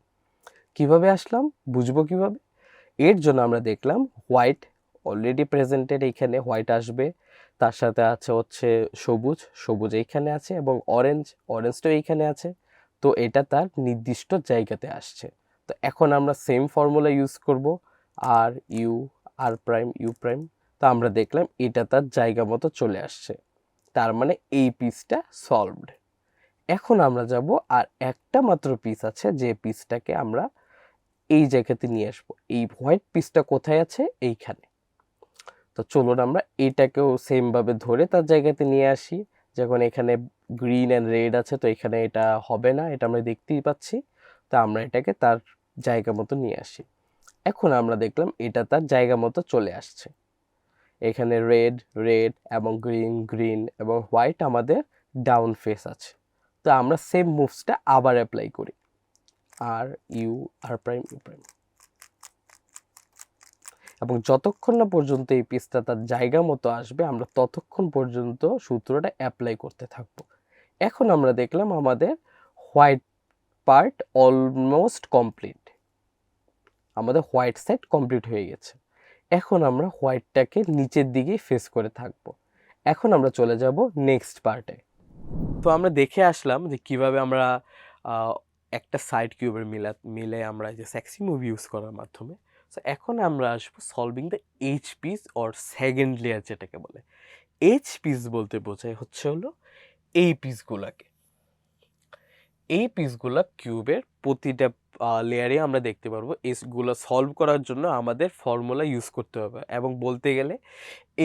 কিভাবে আসলাম, বুঝবো কিভাবে? এর জন্য আমরা দেখলাম হোয়াইট অলরেডি প্রেজেন্টেড, এইখানে হোয়াইট আসবে, তার সাথে আছে হচ্ছে সবুজ, সবুজ এইখানে আছে, এবং অরেঞ্জটাও এইখানে আছে। তো এটা তার নির্দিষ্ট জায়গাতে আসছে। তো এখন আমরা সেম ফর্মুলা ইউজ করব, R U R prime U prime. তো আমরা দেখলাম এটা তার জায়গা মতো চলে আসছে, তার মানে এই পিসটা সলভড। এখন আমরা যাব, আর একটা মাত্র পিস আছে যে পিসটাকে আমরা এই জায়গাতে নিয়ে আসবো। এই হোয়াইট পিসটা কোথায় আছে, এইখানে। তো চলুন আমরা এটাকেও সেম ভাবে ধরে তার জায়গাতে নিয়ে আসি। যখন এখানে গ্রিন অ্যান্ড রেড আছে, তো এখানে এটা হবে না, এটা আমরা দেখতেই পাচ্ছি। তো আমরা এটাকে তার জায়গা মতো নিয়ে আসি। এখন আমরা দেখলাম এটা তার জায়গা মতো চলে আসছে। এখানে রেড রেড এবং গ্রিন গ্রিন এবং হোয়াইট আমাদের ডাউন ফেস আছে। তো আমরা সেম মুভসটা আবার অ্যাপ্লাই করি, R U R prime U prime, এবং যতক্ষণ না পর্যন্ত এই পিসটা তার জায়গা মতো আসবে আমরা ততক্ষণ পর্যন্ত সূত্রটা অ্যাপ্লাই করতে থাকব। এখন আমরা দেখলাম আমাদের হোয়াইট পার্ট অলমোস্ট কমপ্লিট, আমাদের হোয়াইট সাইড কমপ্লিট হয়ে গেছে। এখন আমরা হোয়াইটটাকে নিচের দিকে ফেস করে থাকব। এখন আমরা চলে যাব নেক্সট পার্টে। তো আমরা দেখে আসলাম যে কিভাবে আমরা একটা সাইড কিউবের মিলে আমরা যে সেক্সি মুভ ইউজ করার মাধ্যমে। সো এখন আমরা আসবো solving the H piece or second layer, যেটাকে বলে এইচ পিস বলতে বোঝায় হচ্ছে হলো এই পিসগুলোকে। এই পিসগুলো কিউবের প্রতিটা লেয়ারে আমরা দেখতে পারবো। এইগুলো সলভ করার জন্য আমাদের ফর্মুলা ইউজ করতে হবে, এবং বলতে গেলে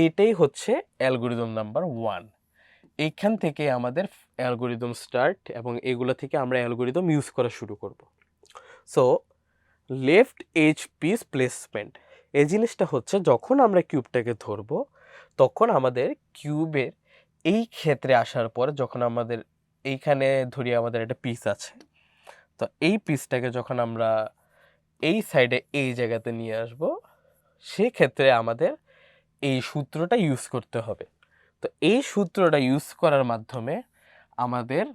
এইটাই হচ্ছে অ্যালগরিদম নাম্বার 1। এইখান থেকে আমাদের অ্যালগরিদম স্টার্ট, এবং এগুলো থেকে আমরা অ্যালগরিদম ইউজ করা শুরু করব। So left edge piece placement, এই জিনিসটা হচ্ছে যখন আমরা কিউবটাকে ধরব তখন আমাদের কিউবের এই ক্ষেত্রে আসার পর, যখন আমাদের এইখানে ধরি আমাদের একটা পিস আছে, তো এই পিসটাকে যখন আমরা এই সাইডে এই জায়গাতে নিয়ে আসব, সেক্ষেত্রে আমাদের এই সূত্রটা ইউজ করতে হবে। তো এই সূত্রটা ইউজ করার মাধ্যমে আমাদের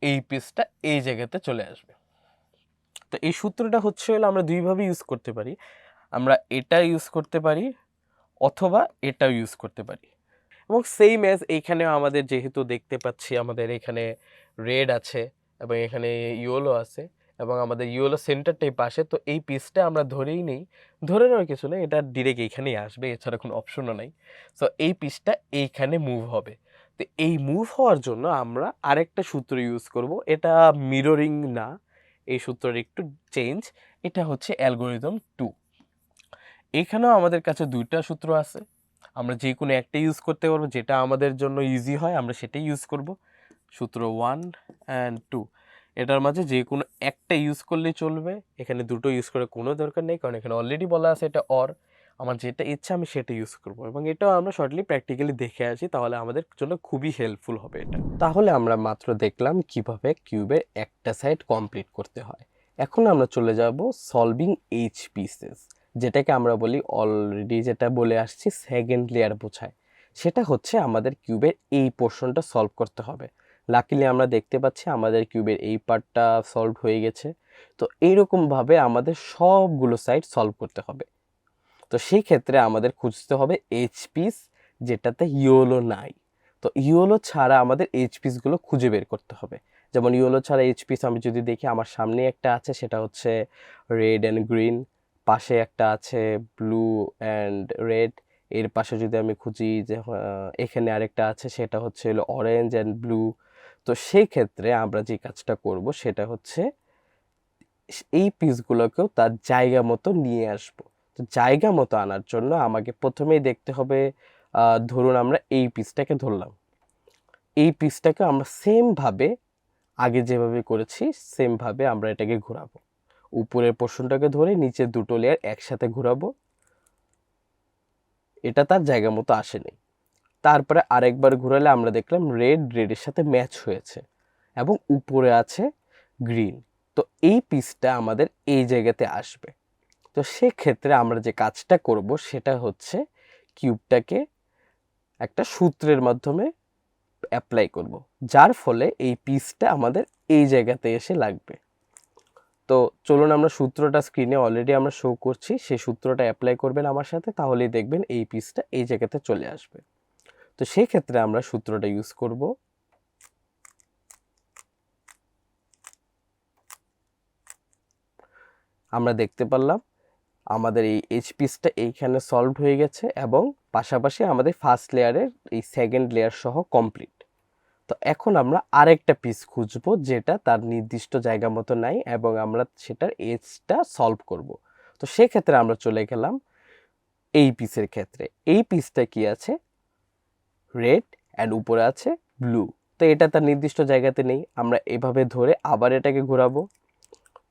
এই পিসটা এই জায়গাতে চলে আসবে। তো এই সূত্রটা হচ্ছে হলো আমরা দুইভাবে ইউজ করতে পারি, আমরা এটা ইউজ করতে পারি অথবা এটাও ইউজ করতে পারি। এবং সেম অ্যাজ এইখানেও আমাদের যেহেতু দেখতে পাচ্ছি আমাদের এখানে রেড আছে এবং এখানে ইয়েলো আছে, এবং আমাদের ইয়েলো সেন্টারটাই পাশে, তো এই পিসটা আমরা ধরেই নেই, ধরে নেওয়ার কিছু নেই, এটা ডিরেক্ট এইখানেই আসবে, এছাড়া কোনো অপশনও নাই। সো এই পিসটা এইখানে মুভ হবে। তো তো এই মুভ হওয়ার জন্য আমরা আরেকটা সূত্র ইউজ করব, এটা মিররিং না, এই সূত্রের একটু চেঞ্জ, এটা হচ্ছে অ্যালগরিদম 2। এখানেও আমাদের কাছে দুইটা সূত্র আছে, আমরা যে কোনো একটা ইউজ করতে পারবো, যেটা আমাদের জন্য ইজি হয় আমরা সেটাই ইউজ করব। সূত্র 1 অ্যান্ড 2, এটার মাঝে যে কোনো একটা ইউজ করলেই চলবে, এখানে দুটো ইউজ করার কোনো দরকার নেই, কারণ এখানে অলরেডি বলা আছে এটা অর, আমার যেটা ইচ্ছা আমি সেটা ইউজ করব, এবং এটাও আমরা শর্টলি প্র্যাকটিক্যালি দেখে আসি, তাহলে আমাদের জন্য খুবই হেল্পফুল হবে এটা। তাহলে আমরা মাত্র দেখলাম কিভাবে কিউবের একটা সাইড কমপ্লিট করতে হয়। এখন আমরা চলে যাব সলভিং এইচ পিসেস, যেটাকে আমরা বলি অলরেডি যেটা বলে আসছি সেকেন্ড লেয়ার বোঝায়, সেটা হচ্ছে আমাদের কিউবের এই পোর্শনটা সলভ করতে হবে। লাকিলি আমরা দেখতে পাচ্ছি আমাদের কিউবের এই পার্টটা সলভ হয়ে গেছে। তো এইরকমভাবে আমাদের সবগুলো সাইড সলভ করতে হবে। তো সেই ক্ষেত্রে আমাদের খুঁজতে হবে এইচ পিস যেটাতে ইয়োলো নাই। তো ইয়োলো ছাড়া আমাদের এইচ পিসগুলো খুঁজে বের করতে হবে। যেমন ইয়োলো ছাড়া এইচ পিস আমি যদি দেখি, আমার সামনে একটা আছে সেটা হচ্ছে রেড অ্যান্ড গ্রিন, পাশে একটা আছে ব্লু অ্যান্ড রেড, এর পাশে যদি আমি খুঁজি যে এখানে আরেকটা আছে সেটা হচ্ছে হলো অরেঞ্জ অ্যান্ড ব্লু। তো সেই ক্ষেত্রে আমরা যে কাজটা করব সেটা হচ্ছে এই পিসগুলোকেও তার জায়গা মতো নিয়ে আসবো। তো জায়গা মতো আনার জন্য আমাকে প্রথমেই দেখতে হবে, ধরুন আমরা এই পিসটাকে ধরলাম, এই পিসটাকে আমরা সেমভাবে আগে যেভাবে করেছি সেমভাবে আমরা এটাকে ঘোরাবো, উপরের পোর্শনটাকে ধরে নিচের দুটো লেয়ার একসাথে ঘোরাবো, এটা তার জায়গা মতো আসেনি। তারপরে আরেকবার ঘোরালে আমরা দেখলাম রেডের সাথে ম্যাচ হয়েছে এবং উপরে আছে গ্রিন। তো এই পিসটা আমাদের এই জায়গাতে আসবে। তো সেক্ষেত্রে আমরা যে কাজটা করব সেটা হচ্ছে কিউবটাকে একটা সূত্রের মাধ্যমে অ্যাপ্লাই করব, যার ফলে এই পিসটা আমাদের এই জায়গাতে এসে লাগবে। তো চলুন আমরা সূত্রটা স্ক্রিনে অলরেডি আমরা শো করছি, সেই সূত্রটা অ্যাপ্লাই করবেন আমার সাথে, তাহলেই দেখবেন এই পিসটা এই জায়গাতে চলে আসবে। তো সেই ক্ষেত্রে আমরা সূত্রটা ইউজ করব। আমরা দেখতে পারলাম আমাদের এই এইচ পিসটা এইখানে সলভ হয়ে গেছে এবং পাশাপাশি আমাদের ফার্স্ট লেয়ারের এই সেকেন্ড লেয়ার সহ কমপ্লিট। তো এখন আমরা আরেকটা পিস খুঁজবো যেটা তার নির্দিষ্ট জায়গা মতো নাই এবং আমরা সেটার এজটা সলভ করব। তো সেক্ষেত্রে আমরা চলে গেলাম এই পিসের ক্ষেত্রে। এই পিসটা কি আছে, রেড অ্যান্ড উপরে আছে ব্লু। তো এটা তার নির্দিষ্ট জায়গাতে নেই, আমরা এভাবে ধরে আবার এটাকে ঘোরাবো।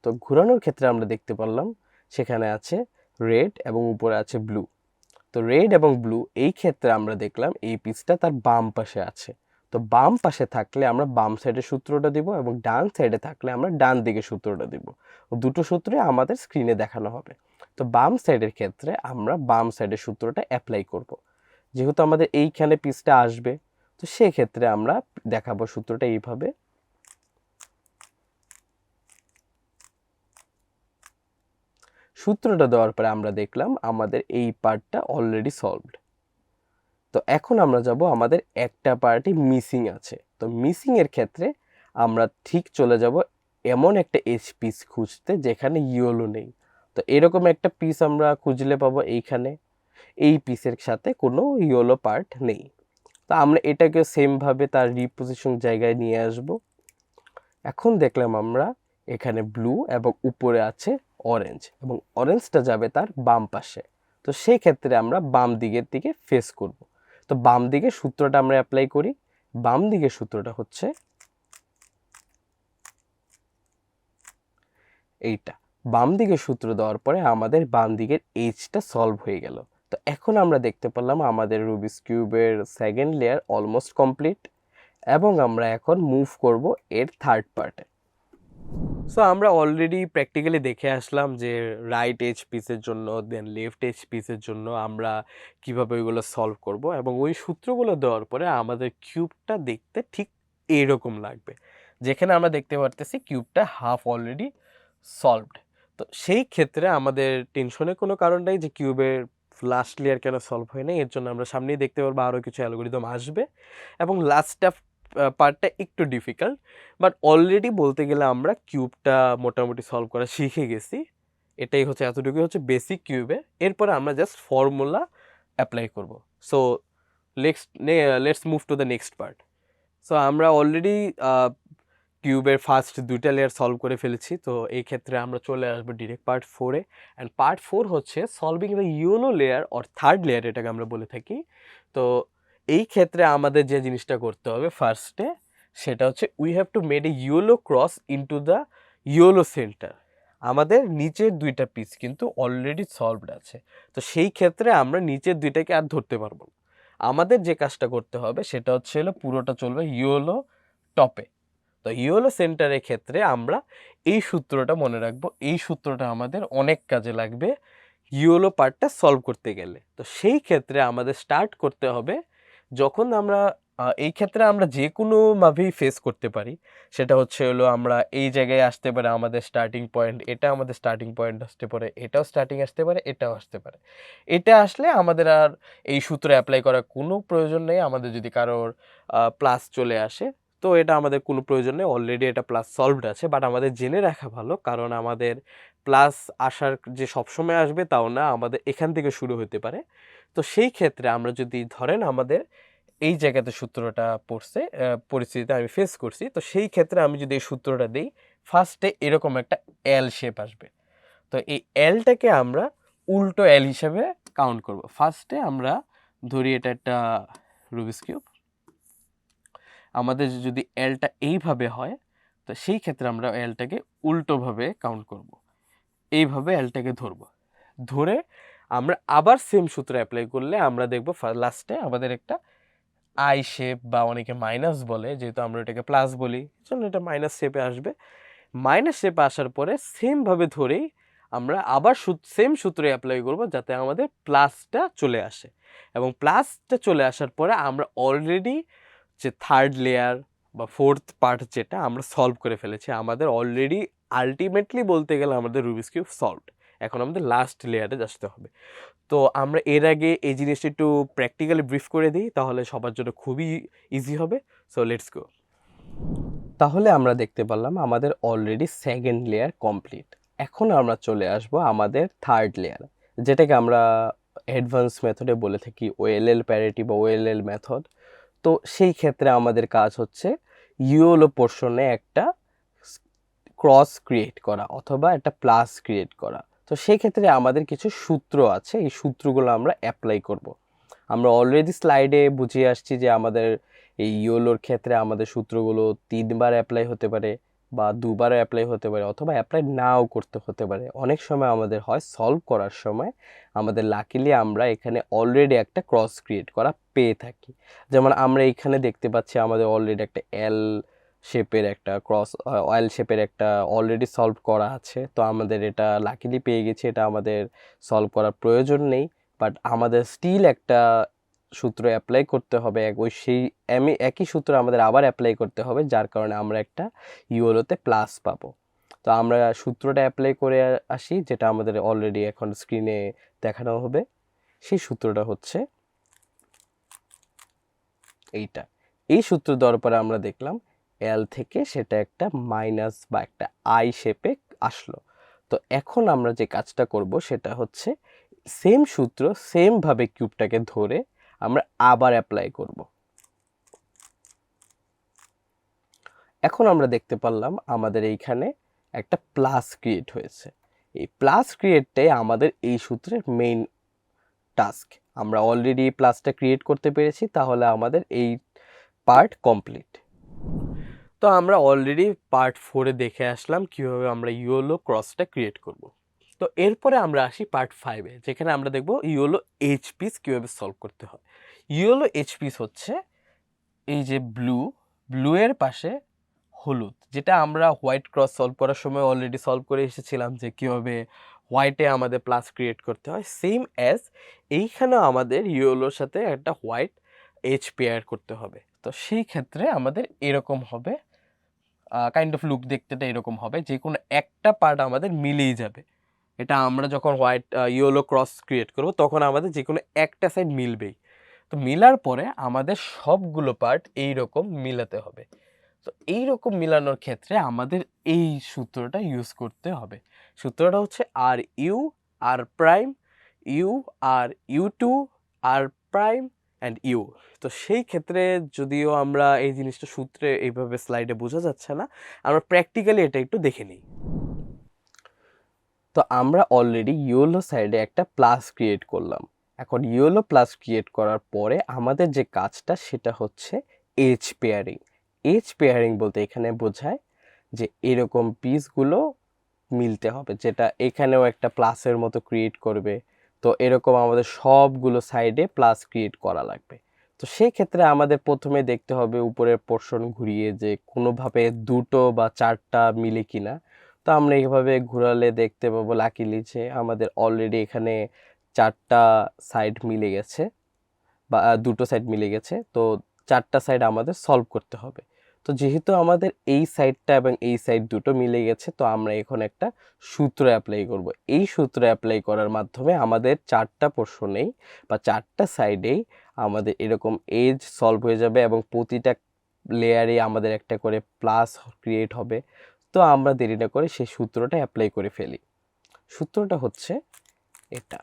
তো ঘোরানোর ক্ষেত্রে আমরা দেখতে পারলাম সেখানে আছে রেড এবং উপরে আছে ব্লু। তো রেড এবং ব্লু এই ক্ষেত্রে আমরা দেখলাম এই পিসটা তার বাম পাশে আছে। তো বাম পাশে থাকলে আমরা বাম সাইডের সূত্রটা দিব এবং ডান সাইডে থাকলে আমরা ডান দিকে সূত্রটা দিব। দুটো সূত্রে আমাদের স্ক্রিনে দেখানো হবে। তো বাম সাইডের ক্ষেত্রে আমরা বাম সাইডের সূত্রটা অ্যাপ্লাই করব। যেহেতু আমাদের এইখানে পিসটা আসবে, তো সেক্ষেত্রে আমরা দেখাবো সূত্রটা এইভাবে। সূত্রটা দেওয়ার পরে আমরা দেখলাম আমাদের এই পার্টটা অলরেডি সলভড। তো এখন আমরা যাব আমাদের একটা পার্টই মিসিং আছে। তো মিসিং এর ক্ষেত্রে আমরা ঠিক চলে যাব এমন একটা এইচ পিস খুঁজতে যেখানে ইয়েলো নেই। তো এরকম একটা পিস আমরা খুঁজলে পাবো এইখানে, এই পিসের সাথে কোনো ইয়েলো পার্ট নেই। তো আমরা এটাকে সেমভাবে তার রিপোজিশন জায়গায় নিয়ে আসব। এখন দেখলাম আমরা এখানে ব্লু এবং উপরে আছে অরেঞ্জ, এবং অরেঞ্জটা যাবে তার বাম পাশে। তো সেই ক্ষেত্রে আমরা বাম দিকের দিকে ফেস করব। তো বাম দিকে সূত্রটা আমরা অ্যাপ্লাই করি। বাম দিকের সূত্রটা হচ্ছে এইটা। বাম দিকে সূত্র দেওয়ার পরে আমাদের বাম দিকের এইচটা সলভ হয়ে গেল। তো এখন আমরা দেখতে পেলাম আমাদের রুবিক্স কিউবের সেকেন্ড লেয়ার অলমোস্ট কমপ্লিট, এবং আমরা এখন মুভ করব এর থার্ড পার্টে। সো আমরা অলরেডি প্র্যাকটিক্যালি দেখে আসলাম যে রাইট এজ পিসের জন্য দেন লেফট এজ পিসের জন্য আমরা কিভাবে ওইগুলো সলভ করব, এবং ওই সূত্রগুলো দেওয়ার পরে আমাদের কিউবটা দেখতে ঠিক এইরকম লাগবে, যেখানে আমরা দেখতে পারতেছি কিউবটা হাফ অলরেডি সলভড। তো সেই ক্ষেত্রে আমাদের টেনশনের কোনো কারণ নাই যে কিউবের লাস্ট লেয়ার কেন সলভ হয় না, এর জন্য আমরা সামনেই দেখতে পারবো আরও কিছু অ্যালগোরিদম আসবে, এবং লাস্টটা পার্টটা একটু ডিফিকাল্ট, বাট অলরেডি বলতে গেলে আমরা কিউবটা মোটামুটি সলভ করা শিখে গেছি। এটাই হচ্ছে, এতটুকুই হচ্ছে বেসিক কিউবে। এরপরে আমরা জাস্ট ফর্মুলা অ্যাপ্লাই করব। So let's move to the next part. So আমরা অলরেডি কিউবের ফার্স্ট 2টা লেয়ার সলভ করে ফেলেছি। তো এই ক্ষেত্রে আমরা চলে আসবো ডিরেক্ট পার্ট 4-এ। অ্যান্ড পার্ট 4 হচ্ছে solving the yellow layer or third layer, এটাকে আমরা বলে থাকি। তো এই ক্ষেত্রে আমাদের যে জিনিসটা করতে হবে ফার্স্টে, সেটা হচ্ছে we have to made a yellow cross into the yellow centre. আমাদের নিচের 2টা পিস কিন্তু অলরেডি সলভড আছে। তো সেই ক্ষেত্রে আমরা নিচের 2টাকে আর ধরতে পারবো না। আমাদের যে কাজটা করতে হবে সেটা হচ্ছে হলো পুরোটা চলবে ইয়োলো টপে। তো ইয়োলো সেন্টারের ক্ষেত্রে আমরা এই সূত্রটা মনে রাখবো। এই সূত্রটা আমাদের অনেক কাজে লাগবে ইয়োলো পার্টটা সলভ করতে গেলে। তো সেই ক্ষেত্রে আমাদের স্টার্ট করতে হবে যখন আমরা এই ক্ষেত্রে আমরা যে কোনোভাবেই ফেস করতে পারি। সেটা হচ্ছে হলো আমরা এই জায়গায় আসতে পারে আমাদের স্টার্টিং পয়েন্ট, এটা আমাদের স্টার্টিং পয়েন্ট আসতে পারে, এটাও স্টার্টিং আসতে পারে, এটাও আসতে পারে। এটা আসলে আমাদের আর এই সূত্র অ্যাপ্লাই করার কোনো প্রয়োজন নেই। আমাদের যদি কারোর প্লাস চলে আসে তো এটা আমাদের কোনো প্রয়োজন নেই, অলরেডি এটা প্লাস সলভড আছে। বাট আমাদের জেনে রাখা ভালো, কারণ আমাদের প্লাস আসার যে সবসময় আসবে তাও না, আমাদের এখান থেকে শুরু হতে পারে। তো সেই ক্ষেত্রে আমরা যদি ধরেন আমাদের এই জায়গাতে সূত্রটা পড়ছে, পরিস্থিতিতে আমি ফেস করছি, তো সেই ক্ষেত্রে আমি যদি এই সূত্রটা দিই, ফার্স্টে এরকম একটা এল শেপ আসবে। তো এই এলটাকে আমরা উল্টো এল হিসেবে কাউন্ট করব। ফার্স্টে আমরা ধরি এটা একটা রুবিক্স কিউব। আমাদের যদি এলটা এইভাবে হয় তো সেই ক্ষেত্রে আমরা এলটাকে উল্টোভাবে কাউন্ট করব। এইভাবে এলটাকে ধরব, ধরে আমরা আবার সেম সূত্র অ্যাপ্লাই করলে আমরা দেখব লাস্টে আমাদের একটা আই শেপ, বা অনেকে মাইনাস বলে, যেহেতু আমরা এটাকে প্লাস বলি চলো এটা মাইনাস শেপে আসবে। মাইনাস শেপে আসার পরে সেমভাবে ধরেই আমরা আবার সেম সূত্রে অ্যাপ্লাই করব যাতে আমাদের প্লাসটা চলে আসে। এবং প্লাসটা চলে আসার পরে আমরা অলরেডি যে থার্ড লেয়ার বা ফোর্থ পার্ট যেটা আমরা সলভ করে ফেলেছি, আমাদের অলরেডি আলটিমেটলি বলতে গেলে আমাদের রুবিক্স কিউব সলভড। এখন আমাদের লাস্ট লেয়ারে আসতে হবে। তো আমরা এর আগে এই জিনিসটা একটু প্র্যাকটিক্যালি ব্রিফ করে দিই, তাহলে সবার জন্য খুবই ইজি হবে। So let's go. তাহলে আমরা দেখতে পারলাম আমাদের অলরেডি সেকেন্ড লেয়ার কমপ্লিট। এখন আমরা চলে আসব আমাদের থার্ড লেয়ার, যেটাকে আমরা অ্যাডভান্স মেথডে বলে থাকি ওএলএল প্যারিটি বা ওএলএল মেথড। তো সেই ক্ষেত্রে আমাদের কাজ হচ্ছে ইয়োলো পোর্শনে একটা ক্রস ক্রিয়েট করা অথবা একটা প্লাস ক্রিয়েট করা। তো সেই ক্ষেত্রে আমাদের কিছু সূত্র আছে, এই সূত্রগুলো আমরা অ্যাপ্লাই করব। আমরা অলরেডি স্লাইডে বুঝিয়ে আসছি যে আমাদের এই ইয়োলোর ক্ষেত্রে আমাদের সূত্রগুলো 3বার অ্যাপ্লাই হতে পারে বা 2বার অ্যাপ্লাই হতে পারে অথবা অ্যাপ্লাই নাও করতে হতে পারে। অনেক সময় আমাদের হয় সলভ করার সময় আমাদের লাকিলি আমরা এখানে অলরেডি একটা ক্রস ক্রিয়েট করা পেয়ে থাকি। যেমন আমরা এখানে দেখতে পাচ্ছি আমাদের অলরেডি একটা এল শেপের একটা ক্রস অয়েল শেপের একটা অলরেডি সলভ করা আছে। তো আমাদের এটা লাকিলি পেয়ে গেছি, এটা আমাদের সলভ করার প্রয়োজন নেই। বাট আমাদের স্টিল একটা সূত্র অ্যাপ্লাই করতে হবে, ওই সেই একই সূত্র আমাদের আবার অ্যাপ্লাই করতে হবে, যার কারণে আমরা একটা ইয়োলোতে প্লাস পাবো। তো আমরা সূত্রটা অ্যাপ্লাই করে আসি, যেটা আমাদের অলরেডি এখন স্ক্রিনে দেখানো হবে। সেই সূত্রটা হচ্ছে এইটা। এই সূত্র দেওয়ার পরে আমরা দেখলাম এল থেকে সেটা একটা মাইনাস বা একটা আই শেপে আসলো। তো এখন আমরা যে কাজটা করব সেটা হচ্ছে সেম সূত্র সেমভাবে কিউবটাকে ধরে আমরা আবার অ্যাপ্লাই করব। এখন আমরা দেখতে পারলাম আমাদের এইখানে একটা প্লাস ক্রিয়েট হয়েছে। এই প্লাস ক্রিয়েটটাই আমাদের এই সূত্রের মেইন টাস্ক। আমরা অলরেডি প্লাসটা ক্রিয়েট করতে পেরেছি, তাহলে আমাদের এই পার্ট কমপ্লিট। তো আমরা অলরেডি পার্ট 4-এ দেখে আসলাম কীভাবে আমরা ইয়োলো ক্রসটা ক্রিয়েট করব। তো এরপরে আমরা আসি পার্ট 5-এ, যেখানে আমরা দেখব ইয়োলো এইচ পিস কীভাবে সলভ করতে হয়। ইয়োলো এইচ পিস হচ্ছে এই যে ব্লু এর পাশে হলুদ, যেটা আমরা হোয়াইট ক্রস সলভ করার সময় অলরেডি সলভ করে এসেছিলাম যে কীভাবে হোয়াইটে আমাদের প্লাস ক্রিয়েট করতে হয়। সেম অ্যাজ এইখানেও আমাদের ইয়োলোর সাথে একটা হোয়াইট এইচ পেয়ার করতে হবে। তো সেই ক্ষেত্রে আমাদের এরকম হবে, কাইন্ড অফ লুক দেখতেটা এরকম হবে, যে কোনো একটা পার্ট আমাদের মিলেই যাবে। এটা আমরা যখন হোয়াইট ইয়েলো ক্রস ক্রিয়েট করব তখন আমাদের যে কোনো একটা সাইড মিলবেই। তো মিলার পরে আমাদের সবগুলো পার্ট এইরকম মিলাতে হবে। তো এইরকম মিলানোর ক্ষেত্রে আমাদের এই সূত্রটা ইউজ করতে হবে। সূত্রটা হচ্ছে R U R prime U R U two R prime and U. তো সেই ক্ষেত্রে যদিও আমরা এই জিনিসটা সূত্রে এইভাবে স্লাইডে বোঝা যাচ্ছে না, আমরা প্র্যাকটিক্যালি এটা একটু দেখে নিই। তো আমরা অলরেডি ইয়োলো সাইডে একটা প্লাস ক্রিয়েট করলাম। এখন ইয়োলো প্লাস ক্রিয়েট করার পরে আমাদের যে কাজটা সেটা হচ্ছে এজ পেয়ারিং। এজ পেয়ারিং বলতে এখানে বোঝায় যে এরকম পিসগুলো মিলতে হবে, যেটা এখানেও একটা প্লাসের মতো ক্রিয়েট করবে। তো এরকম আমাদের সবগুলো সাইডে প্লাস ক্রিয়েট করা লাগবে। তো সেই ক্ষেত্রে আমাদের প্রথমে দেখতে হবে উপরের পোর্শন ঘুরিয়ে যে কোনোভাবে দুটো বা চারটা মিলে কিনা। তো আমরা এইভাবে ঘোরালে দেখতে পাবো লাকিলি যে আমাদের অলরেডি এখানে চারটা সাইড মিলে গেছে, বা দুটো সাইড মিলে গেছে। তো চারটা সাইড আমাদের সলভ করতে হবে। তো যেহেতু আমাদের এই সাইডটা এবং এই সাইড দুটো মিলে গেছে, তো আমরা এখন একটা সূত্র অ্যাপ্লাই করব। এই সূত্র অ্যাপ্লাই করার মাধ্যমে আমাদের চারটা পোর্শনেই বা চারটা সাইডেই আমাদের এরকম এজ সলভ হয়ে যাবে এবং প্রতিটা লেয়ারে আমাদের একটা করে প্লাস ক্রিয়েট হবে। তো আমরা দেরি না করে সেই সূত্রটা অ্যাপ্লাই করে ফেলি। সূত্রটা হচ্ছে এটা।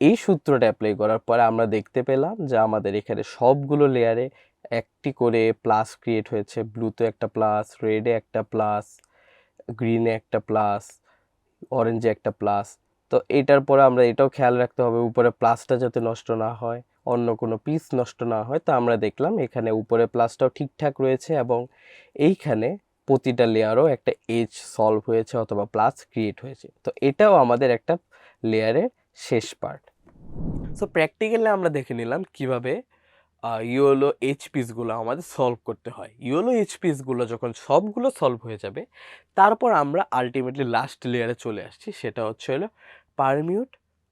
এই সূত্রটা অ্যাপ্লাই করার পরে আমরা দেখতে পেলাম যে আমাদের এখানে সবগুলো লেয়ারে একটি করে প্লাস ক্রিয়েট হয়েছে। ব্লুতে একটা প্লাস, রেডে একটা প্লাস, গ্রিনে একটা প্লাস, অরেঞ্জে একটা প্লাস। তো এটার পরে আমরা এটাও খেয়াল রাখতে হবে উপরে প্লাসটা যাতে নষ্ট না হয়, অন্য কোনো পিস নষ্ট না হয়। তো আমরা দেখলাম এখানে উপরে প্লাসটাও ঠিকঠাক রয়েছে এবং এইখানে প্রতিটা লেয়ারও একটা এজ সলভ হয়েছে অথবা প্লাস ক্রিয়েট হয়েছে। তো এটাও আমাদের একটা লেয়ারের শেষ পার্ট। সো প্র্যাকটিক্যালি আমরা দেখে নিলাম কিভাবে ইওলো এইচ পিসগুলো আমাদের সলভ করতে হয়। ইওলো এইচ পিসগুলো যখন সবগুলো সলভ হয়ে যাবে, তারপর আমরা আলটিমেটলি লাস্ট লেয়ারে চলে আসছি, সেটা হচ্ছে হলো পারমিউট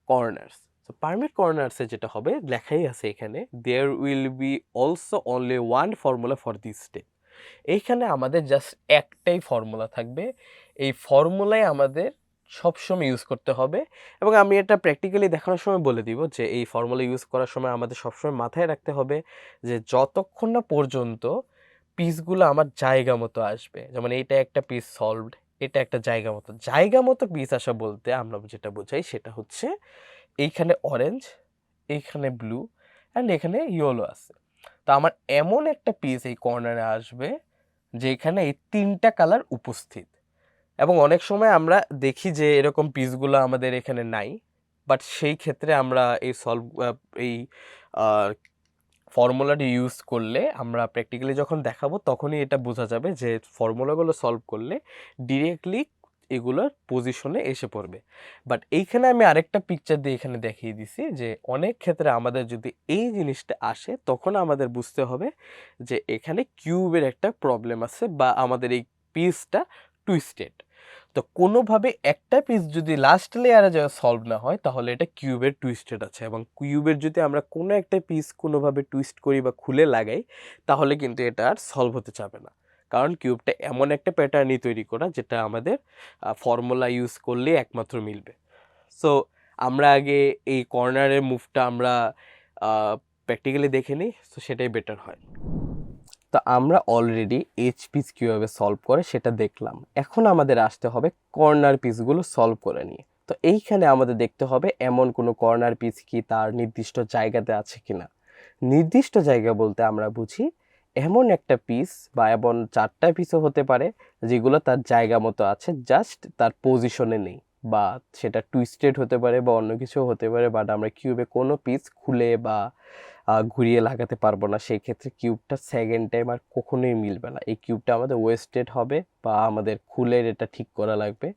কর্নার্স। তো পারমিউট কর্নার্সে যেটা হবে লেখাই আছে এখানে, there will be also only one formula for this step. এইখানে আমাদের জাস্ট একটাই ফর্মুলা থাকবে। এই ফর্মুলাই আমাদের সবসময় ইউজ করতে হবে এবং আমি এটা প্র্যাকটিক্যালি দেখানোর সময় বলে দিব যে এই ফর্মুলা ইউজ করার সময় আমাদের সবসময় মাথায় রাখতে হবে যে যতক্ষণ না পর্যন্ত পিসগুলো আমার জায়গা মতো আসবে, যেমন এইটা একটা পিস সলভড, এটা একটা জায়গা মতো পিস আসা বলতে আমরা যেটা বোঝাই সেটা হচ্ছে এইখানে অরেঞ্জ, এইখানে ব্লু অ্যান্ড এখানে ইয়েলো আছে। তো আমার এমন একটা পিস এই কর্নারে আসবে যেখানে এই তিনটা কালার উপস্থিত। এবং অনেক সময় আমরা দেখি যে এরকম পিসগুলো আমাদের এখানে নাই, বাট সেই ক্ষেত্রে আমরা এই ফর্মুলাটি ইউজ করলে আমরা প্র্যাকটিক্যালি যখন দেখাবো তখনই এটা বোঝা যাবে যে ফর্মুলাগুলো সলভ করলে ডিরেক্টলি এগুলোর পজিশনে এসে পড়বে। বাট এইখানে আমি আরেকটা পিকচার দিয়ে এখানে দেখিয়ে দিছি যে অনেক ক্ষেত্রে আমাদের যদি এই জিনিসটা আসে তখন আমাদের বুঝতে হবে যে এখানে কিউবের একটা প্রবলেম আছে বা আমাদের এই পিসটা টুইস্টেড। তো কোনোভাবে একটা পিস যদি লাস্ট লেয়ারে যা সলভ না হয় তাহলে এটা কিউবের টুইস্টেড আছে, এবং কিউবের যদি আমরা কোনো একটা পিস কোনোভাবে টুইস্ট করি বা খুলে লাগাই তাহলে কিন্তু এটা আর সলভ হতে চাবে না, কারণ কিউবটা এমন একটা প্যাটার্নই তৈরি করা যেটা আমাদের ফর্মুলা ইউজ করলে একমাত্র মিলবে। সো আমরা আগে এই কর্নারের মুভটা আমরা প্র্যাকটিক্যালি দেখে নিই, তো সেটাই বেটার হয়। তো আমরা অলরেডি এইচ পিস কীভাবে সলভ করে সেটা দেখলাম। এখন আমাদের আসতে হবে কর্নার পিসগুলো সলভ করে নিয়ে। তো এইখানে আমাদের দেখতে হবে এমন কোনো কর্নার পিস কি তার নির্দিষ্ট জায়গাতে আছে কিনা। নির্দিষ্ট জায়গা বলতে আমরা বুঝি এমন একটা পিস বা এমন চারটা পিসও হতে পারে যেগুলো তার জায়গা মতো আছে, জাস্ট তার পজিশনে নেই, বা সেটা টুইস্টেড হতে পারে বা অন্য কিছু হতে পারে। বাট আমরা কিউবে কোনো পিস খুলে বা ঘুরিয়ে লাগাতে পারবো না, সেই ক্ষেত্রে কিউবটা সেকেন্ড টাইম আর কখনোই মিলবে না। এই কিউবটা আমাদের ওয়েস্টেড হবে বা আমাদের খুলে এটা ঠিক করা লাগবে।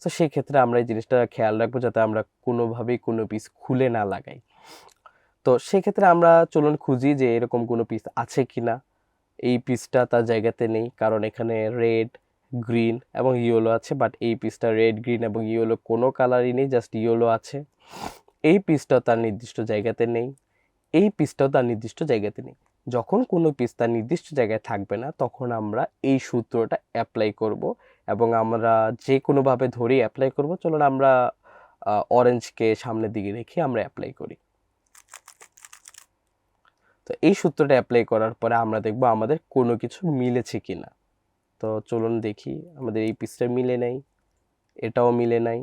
তো সেই ক্ষেত্রে আমরা এই জিনিসটা খেয়াল রাখবো যাতে আমরা কোনোভাবেই কোনো পিস খুলে না লাগাই। তো সেক্ষেত্রে আমরা চলুন খুঁজি যে এরকম কোনো পিস আছে কিনা। এই পিসটা তার জায়গাতে নেই, কারণ এখানে রেড, গ্রিন এবং ইয়েলো আছে, বাট এই পিসটা রেড, গ্রিন এবং ইয়েলো কোনো কালারই নেই, জাস্ট ইয়েলো আছে। এই পিসটাও তার নির্দিষ্ট জায়গাতে নেই, এই পিসটাও তার নির্দিষ্ট জায়গাতে নেই। যখন কোনো পিস তার নির্দিষ্ট জায়গায় থাকবে না তখন আমরা এই সূত্রটা অ্যাপ্লাই করব এবং আমরা যে কোনোভাবে ধরেই অ্যাপ্লাই করব। চলুন আমরা অরেঞ্জকে সামনের দিকে রেখে আমরা অ্যাপ্লাই করি। তো এই সূত্রটা অ্যাপ্লাই করার পরে আমরা দেখব আমাদের কোনো কিছু মিলেছে কিনা। তো চলুন দেখি, আমাদের এই পিসটা মিলে নাই, এটাও মিলে নাই,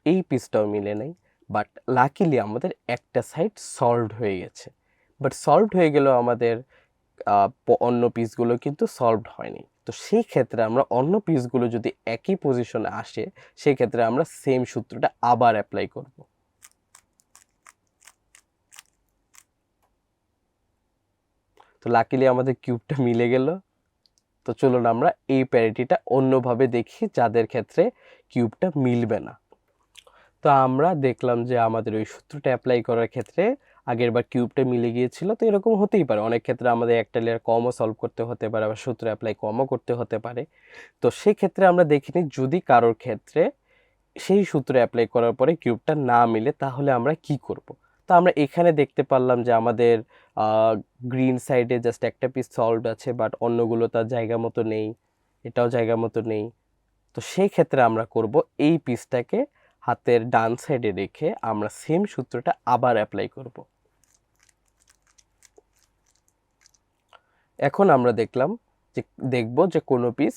এই পিসটাও মিলে নাই, বাট লাকিলি আমাদের একটা সাইড সলভড হয়ে গেছে। বাট সলভড হয়ে গেলেও আমাদের অন্য পিসগুলো কিন্তু সলভড হয়নি। তো সেই ক্ষেত্রে আমরা অন্য পিসগুলো যদি একই পজিশনে আসে, সেই ক্ষেত্রে আমরা সেম সূত্রটা আবার অ্যাপ্লাই করব। তো লাকিলি আমাদের কিউবটা মিলে গেল। তো চলুন আমরা এই প্যারিটিটা অন্যভাবে দেখি, যাদের ক্ষেত্রে কিউবটা মিলবে না। তো আমরা দেখলাম যে আমাদের ওই সূত্রটা অ্যাপ্লাই করার ক্ষেত্রে আগেরবার কিউবটা মিলে গিয়েছিল। তো এরকম হতেই পারে, অনেক ক্ষেত্রে আমাদের একটা লেয়ার কমও সলভ করতে হতে পারে, আবার সূত্র অ্যাপ্লাই কমও করতে হতে পারে। তো সেই ক্ষেত্রে আমরা দেখিনি যদি কারোর ক্ষেত্রে সেই সূত্র অ্যাপ্লাই করার পরে কিউবটা না মিলে তাহলে আমরা কি করব। তো আমরা এখানে দেখতে পারলাম যে আমাদের গ্রিন সাইডে জাস্ট একটা পিস সলভড আছে, বাট অন্যগুলো তার জায়গা মতো নেই, এটাও জায়গা মতো নেই। তো সেই ক্ষেত্রে আমরা করব এই পিসটাকে হাতের ডান সাইডে রেখে আমরা সেম সূত্রটা আবার অ্যাপ্লাই করব। এখন আমরা দেখব যে কোনো পিস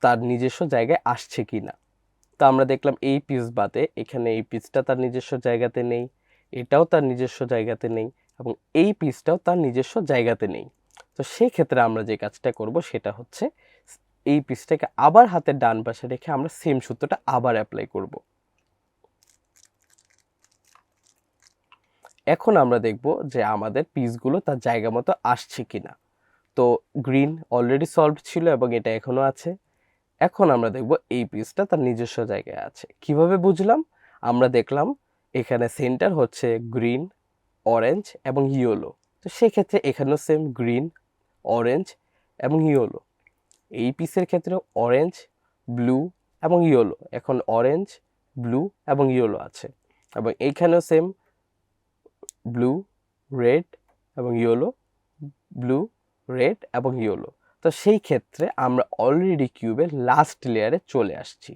তার নিজস্ব জায়গায় আসছে কি না। তো আমরা দেখলাম এই পিস বাদে এখানে এই পিসটা তার নিজস্ব জায়গাতে নেই, এটাও তার নিজস্ব জায়গাতে নেই, এবং এই পিসটাও তার নিজস্ব জায়গাতে নেই। তো সেই ক্ষেত্রে আমরা যে কাজটা করব সেটা হচ্ছে এই পিসটাকে আবার হাতের ডান পাশে রেখে আমরা সেম সূত্রটা আবার অ্যাপ্লাই করব। এখন আমরা দেখব যে আমাদের পিসগুলো তার জায়গা মতো আসছে কিনা। তো গ্রিন অলরেডি সলভড ছিল এবং এটা এখনো আছে। এখন আমরা দেখব এই পিসটা তার নিজস্ব জায়গায় আছে। কিভাবে বুঝলাম? আমরা দেখলাম এখানে সেন্টার হচ্ছে গ্রিন, অরেঞ্জ এবং ইয়েলো। তো সেক্ষেত্রে এখানেও সেম গ্রিন, অরেঞ্জ এবং ইয়েলো। এই পিসের ক্ষেত্রেও অরেঞ্জ, ব্লু এবং ইয়েলো। এখন অরেঞ্জ, ব্লু এবং ইয়েলো আছে, এবং এইখানেও সেম ব্লু, রেড এবং ইয়েলো, ব্লু, রেড এবং ইয়েলো। তো সেই ক্ষেত্রে আমরা অলরেডি কিউবের লাস্ট লেয়ারে চলে আসছি।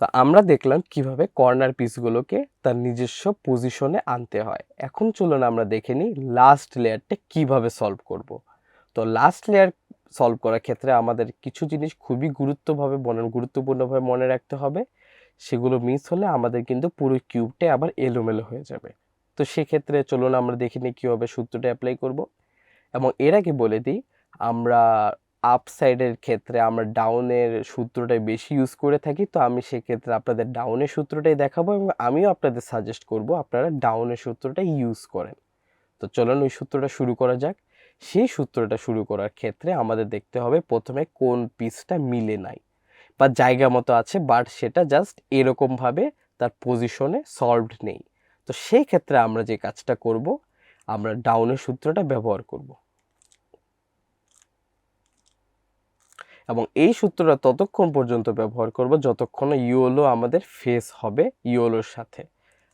তো আমরা দেখলাম কিভাবে কর্নার পিসগুলোকে তার নিজস্ব পজিশনে আনতে হয়। এখন চলুন আমরা দেখে নিই লাস্ট লেয়ারটা কিভাবে সলভ করব। তো লাস্ট লেয়ার সলভ করার ক্ষেত্রে আমাদের কিছু জিনিস খুবই গুরুত্বপূর্ণভাবে মনে রাখতে হবে। সেগুলো মিস হলে আমাদের কিন্তু পুরো কিউবটা আবার এলোমেলো হয়ে যাবে। তো সেক্ষেত্রে চলুন আমরা দেখে নিই কীভাবে সূত্রটা অ্যাপ্লাই করব। এবং এর আগে বলে দিই, আমরা আপ সাইডের ক্ষেত্রে আমরা ডাউনের সূত্রটাই বেশি ইউজ করে থাকি। তো আমি সেক্ষেত্রে আপনাদের ডাউনের সূত্রটাই দেখাবো, এবং আমিও আপনাদের সাজেস্ট করব আপনারা ডাউনের সূত্রটাই ইউজ করেন। তো চলুন ওই সূত্রটা শুরু করা যাক। সেই সূত্রটা শুরু করার ক্ষেত্রে আমাদের দেখতে হবে প্রথমে কোন পিসটা মিলে নাই বা জায়গা মতো আছে, বাট সেটা জাস্ট এরকমভাবে তার পজিশনে সলভড নেই। তো সেই ক্ষেত্রে আমরা যে কাজটা করব, আমরা ডাউনের সূত্রটা ব্যবহার করব। এবং এই সূত্রটা ততক্ষণ পর্যন্ত ব্যবহার করব যতক্ষণ ইয়োলো আমাদের ফেস হবে ইয়োলোর সাথে।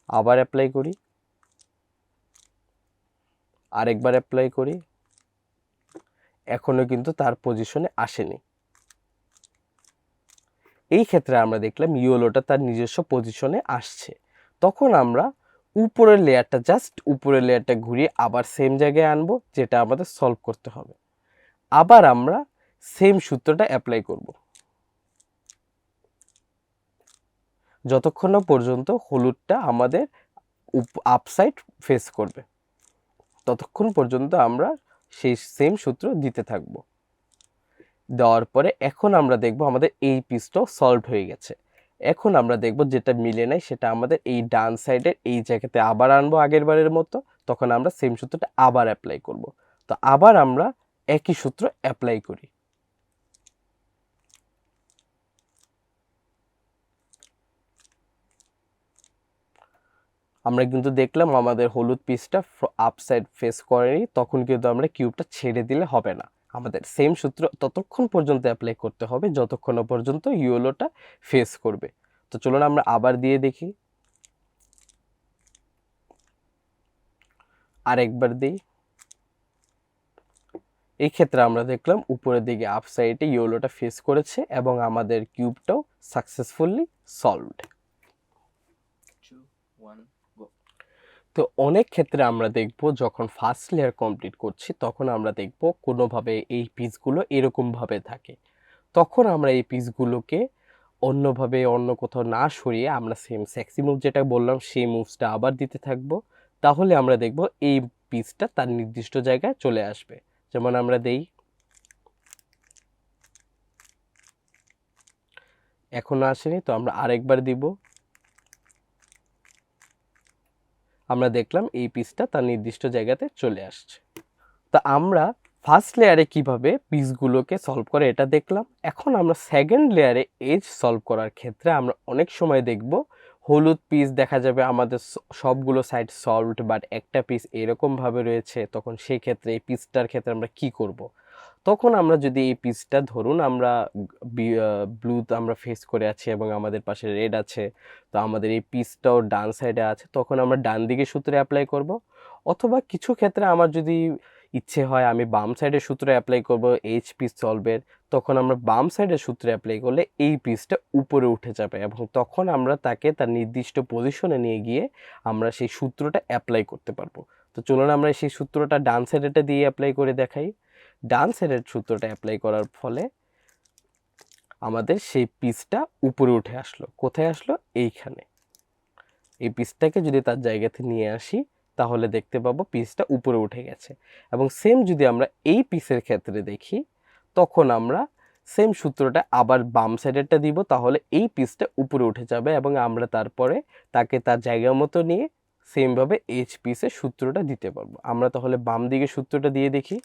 আবার অ্যাপ্লাই করি, আরেকবার অ্যাপ্লাই করি, এখনো কিন্তু তার পজিশনে আসেনি। এই ক্ষেত্রে আমরা দেখলাম ইয়োলোটা তার নিজস্ব পজিশনে আসছে। তখন আমরা উপরের লেয়ারটা ঘুরিয়ে আবার সেম জায়গায় আনবো, যেটা আমাদের সলভ করতে হবে। আবার আমরা সেম সূত্রটা অ্যাপ্লাই করব যতক্ষণ না পর্যন্ত হলুদটা আমাদের আপসাইড ফেস করবে, ততক্ষণ পর্যন্ত আমরা সেই সেম সূত্র দিতে থাকব। দেওয়ার পরে এখন আমরা দেখব আমাদের এই পিসটাও সলভড হয়ে গেছে। এখন আমরা দেখব যেটা মিলে নাই সেটা আমাদের এই ডান সাইডের এই জায়গাতে আবার আনবো আগের বারের মতো। তখন আমরা সেম সূত্রটা আবার অ্যাপ্লাই করব। তো আবার আমরা একই সূত্র অ্যাপ্লাই করি। আমরা কিন্তু দেখলাম আমাদের হলুদ পিসটা আপসাইড ফেস করেনি, তখন কিন্তু আমরা কিউবটা ছেড়ে দিলে হবে না। আমাদের সেম সূত্র ততক্ষণ পর্যন্ত অ্যাপ্লাই করতে হবে যতক্ষণ পর্যন্ত ইয়েলোটা ফেস করবে। তো চলুন আমরা আবার দিয়ে দেখি, আরেকবার দিই। এই ক্ষেত্রে আমরা দেখলাম উপরের দিকে আপ সাইডে ইয়েলোটা ফেস করেছে এবং আমাদের কিউবটাও সাকসেসফুলি সলভড। তো অনেক ক্ষেত্রে আমরা দেখব যখন ফার্স্ট লেয়ার কমপ্লিট করছি তখন আমরা দেখব কোনোভাবে এই পিসগুলো এরকমভাবে থাকে। তখন আমরা এই পিসগুলোকে অন্যভাবে অন্য কোথাও না সরিয়ে আমরা সেম সেক্সি মুভ যেটা বললাম সেই মুভসটা আবার দিতে থাকবো। তাহলে আমরা দেখব এই পিসটা তার নির্দিষ্ট জায়গায় চলে আসবে। যেমন আমরা দেই, এখনো আসেনি, তো আমরা আরেকবার দিব। আমরা দেখলাম এই পিসটা তার নির্দিষ্ট জায়গাতে চলে আসছে। তা আমরা ফার্স্ট লেয়ারে কিভাবে পিসগুলোকে সলভ করে এটা দেখলাম। এখন আমরা সেকেন্ড লেয়ারে এজ সলভ করার ক্ষেত্রে আমরা অনেক সময় দেখব হলুদ পিস দেখা যাবে আমাদের সবগুলো সাইড সলভড, বাট একটা পিস এরকমভাবে রয়েছে। তখন সেই ক্ষেত্রে এই পিসটার ক্ষেত্রে আমরা কি করব? তখন আমরা যদি এই পিসটা ধরুন আমরা ব্লুতে আমরা ফেস করে আছি এবং আমাদের পাশে রেড আছে, তো আমাদের এই পিসটাও ডান সাইডে আছে, তখন আমরা ডান দিকে সূত্রে অ্যাপ্লাই করব। অথবা কিছু ক্ষেত্রে আমার যদি ইচ্ছে হয় আমি বাম সাইডের সূত্রে অ্যাপ্লাই করব এইচ পিস সলভের, তখন আমরা বাম সাইডের সূত্রে অ্যাপ্লাই করলে এই পিসটা উপরে উঠে যাবে এবং তখন আমরা তাকে তার নির্দিষ্ট পজিশনে নিয়ে গিয়ে আমরা সেই সূত্রটা অ্যাপ্লাই করতে পারবো। তো চলুন আমরা সেই সূত্রটা ডান সাইডেটা দিয়ে অ্যাপ্লাই করে দেখাই। ডান সাইডের সূত্রটা অ্যাপ্লাই করার ফলে আমাদের সেই পিসটা উপরে উঠে আসলো। কোথায় আসলো? এইখানে। এই পিসটাকে যদি তার জায়গাতে নিয়ে আসি তাহলে দেখতে পাবো পিসটা উপরে উঠে গেছে। এবং সেম যদি আমরা এই পিসের ক্ষেত্রে দেখি, তখন আমরা সেম সূত্রটা আবার বাম সাইডেরটা দিব, তাহলে এই পিসটা উপরে উঠে যাবে এবং আমরা তারপরে তাকে তার জায়গা মতো নিয়ে সেমভাবে এইচ পিসের সূত্রটা দিতে পারবো। আমরা তাহলে বাম দিকে সূত্রটা দিয়ে দেখি।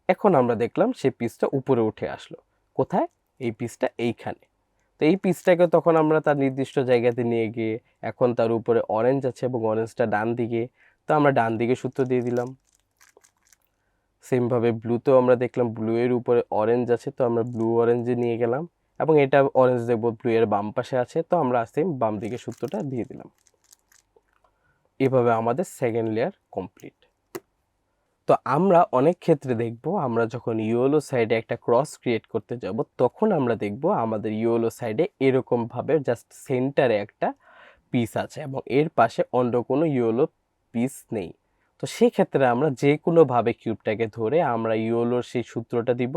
এখন আমরা দেখলাম সেই পিসটা উপরে উঠে আসলো। কোথায়? এই পিসটা এইখানে। তো এই পিসটাকে তখন আমরা তার নির্দিষ্ট জায়গাতে নিয়ে গিয়ে, এখন তার উপরে অরেঞ্জ আছে এবং অরেঞ্জটা ডান দিকে, তো আমরা ডান দিকে সূত্র দিয়ে দিলাম। সেমভাবে ব্লুতেও আমরা দেখলাম ব্লু এর উপরে অরেঞ্জ আছে, তো আমরা ব্লু অরেঞ্জে নিয়ে গেলাম এবং এটা অরেঞ্জ দেখবো ব্লু এর বাম পাশে আছে, তো আমরা সেম বাম দিকে সূত্রটা দিয়ে দিলাম। এভাবে আমাদের সেকেন্ড লেয়ার কমপ্লিট। তো আমরা অনেক ক্ষেত্রে দেখব আমরা যখন ইয়েলো সাইডে একটা ক্রস ক্রিয়েট করতে যাব, তখন আমরা দেখব আমাদের ইয়েলো সাইডে এরকমভাবে জাস্ট সেন্টারে একটা পিস আছে এবং এর পাশে অন্য কোনো ইয়েলো পিস নেই। তো সেই ক্ষেত্রে আমরা যে কোনোভাবে কিউবটাকে ধরে আমরা ইয়েলোর সেই সূত্রটা দিব।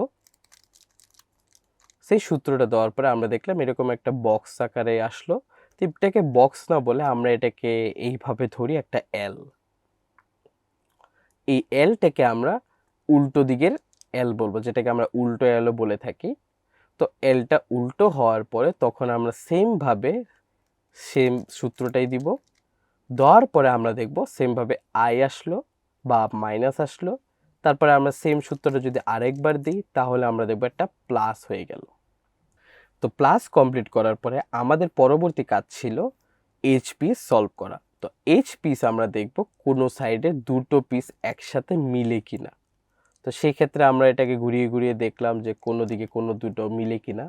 সেই সূত্রটা দেওয়ার পরে আমরা দেখলাম এরকম একটা বক্স আকারে আসলো। তো এটাকে বক্স না বলে আমরা এটাকে এইভাবে ধরি একটা এল। এই এলটাকে আমরা উল্টো দিকের এল বলবো, যেটাকে আমরা উল্টো এলও বলে থাকি। তো এলটা উল্টো হওয়ার পরে তখন আমরা সেমভাবে সেম সূত্রটাই দিব। দেওয়ার পরে আমরা দেখব সেমভাবে আই আসলো বা মাইনাস আসলো। তারপরে আমরা সেম সূত্রটা যদি আরেকবার দিই তাহলে আমরা দেখব একটা প্লাস হয়ে গেল। তো প্লাস কমপ্লিট করার পরে আমাদের পরবর্তী কাজ ছিল এইচ পিস সলভ করা। তো এইচ পিস আমরা দেখব কোনো সাইডে দুটো পিস একসাথে মিলে কিনা। তো সেই ক্ষেত্রে আমরা এটাকে ঘুরিয়ে ঘুরিয়ে দেখলাম যে কোনো দিকে কোনো দুটো মিলে কিনা।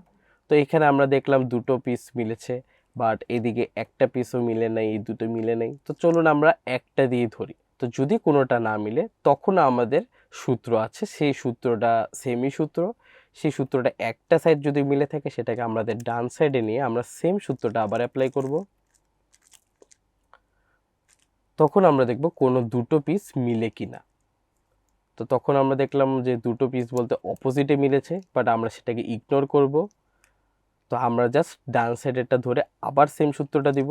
তো এখানে আমরা দেখলাম দুটো পিস মিলেছে, বাট এদিকে একটা পিসও মিলে নাই, এই দুটো মিলে নেই। তো চলুন আমরা একটা দিয়ে ধরি। তো যদি কোনোটা না মিলে তখন আমাদের সূত্র আছে, সেই সূত্রটা সেমই সূত্র। সেই সূত্রটা একটা সাইড যদি মিলে থাকে সেটাকে আমাদের ডান সাইডে নিয়ে আমরা সেম সূত্রটা আবার অ্যাপ্লাই করব। তখন আমরা দেখব কোনো দুটো পিস মিলে কিনা। তো তখন আমরা দেখলাম যে দুটো পিস বলতে অপোজিটে মিলেছে, বাট আমরা সেটাকে ইগনোর করব। তো আমরা জাস্ট ডান সাইডেরটা ধরে আবার সেম সূত্রটা দিব।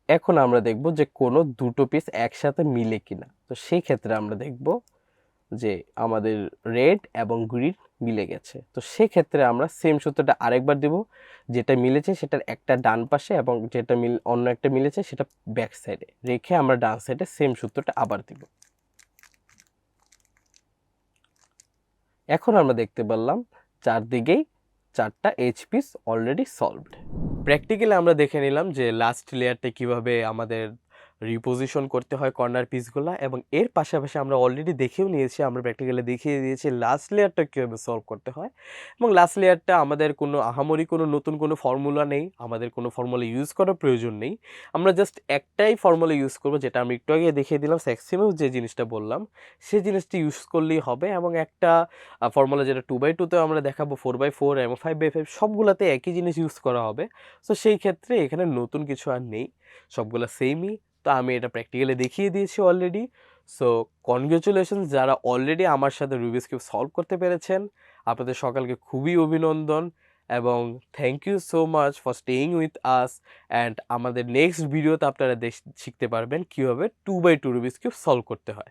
এখন আমরা দেখব যে কোনো দুটো পিস একসাথে মিলে কিনা। তো সেই ক্ষেত্রে আমরা দেখব যে আমাদের রেড এবং গ্রিন মিলে গেছে। তো সেক্ষেত্রে আমরা সেম সূত্রটা আরেকবার দিব। যেটা মিলেছে সেটার একটা ডান পাশে এবং যেটা অন্য একটা মিলেছে সেটা ব্যাক সাইডে রেখে আমরা ডান সাইডে সেম সূত্রটা আবার দিব। এখন আমরা দেখতে পারলাম চারদিকেই চারটা H piece already solved. Practically আমরা দেখে নিলাম যে লাস্ট লেয়ারটা কিভাবে আমাদের রিপোজিশন করতে হয় কর্নার পিসগুলো, এবং এর পাশাপাশি আমরা অলরেডি দেখেও নিয়েছি, আমরা প্র্যাকটিক্যালি দেখিয়ে দিয়েছি লাস্ট লেয়ারটা কীভাবে সলভ করতে হয়। এবং লাস্ট লেয়ারটা আমাদের কোনো আহামরি কোনো নতুন কোনো ফর্মুলা নেই, আমাদের কোনো ফর্মুলা ইউজ করার প্রয়োজন নেই। আমরা জাস্ট একটাই ফর্মুলা ইউজ করব, যেটা আমি একটু আগে দেখিয়ে দিলাম ম্যাক্সিমাম যে জিনিসটা বললাম সেই জিনিসটি ইউজ করলেই হবে। এবং একটা ফর্মুলা যেটা 2/2তেও আমরা দেখাবো, 4/4 এবং 5/5 সবগুলাতে একই জিনিস ইউজ করা হবে। সো সেই ক্ষেত্রে এখানে নতুন কিছু আর নেই, সবগুলো সেমই। তো আমি এটা প্র্যাকটিক্যালি দেখিয়ে দিয়েছি অলরেডি। সো কনগ্রেচুলেশন যারা অলরেডি আমার সাথে রুবিক্স কিউব সলভ করতে পেরেছেন, আপনাদের সকালকে খুবই অভিনন্দন এবং thank you so much for staying with us. And আমাদের নেক্সট ভিডিওতে আপনারা শিখতে পারবেন কীভাবে 2x2 রুবিক্স কিউব সলভ করতে হয়।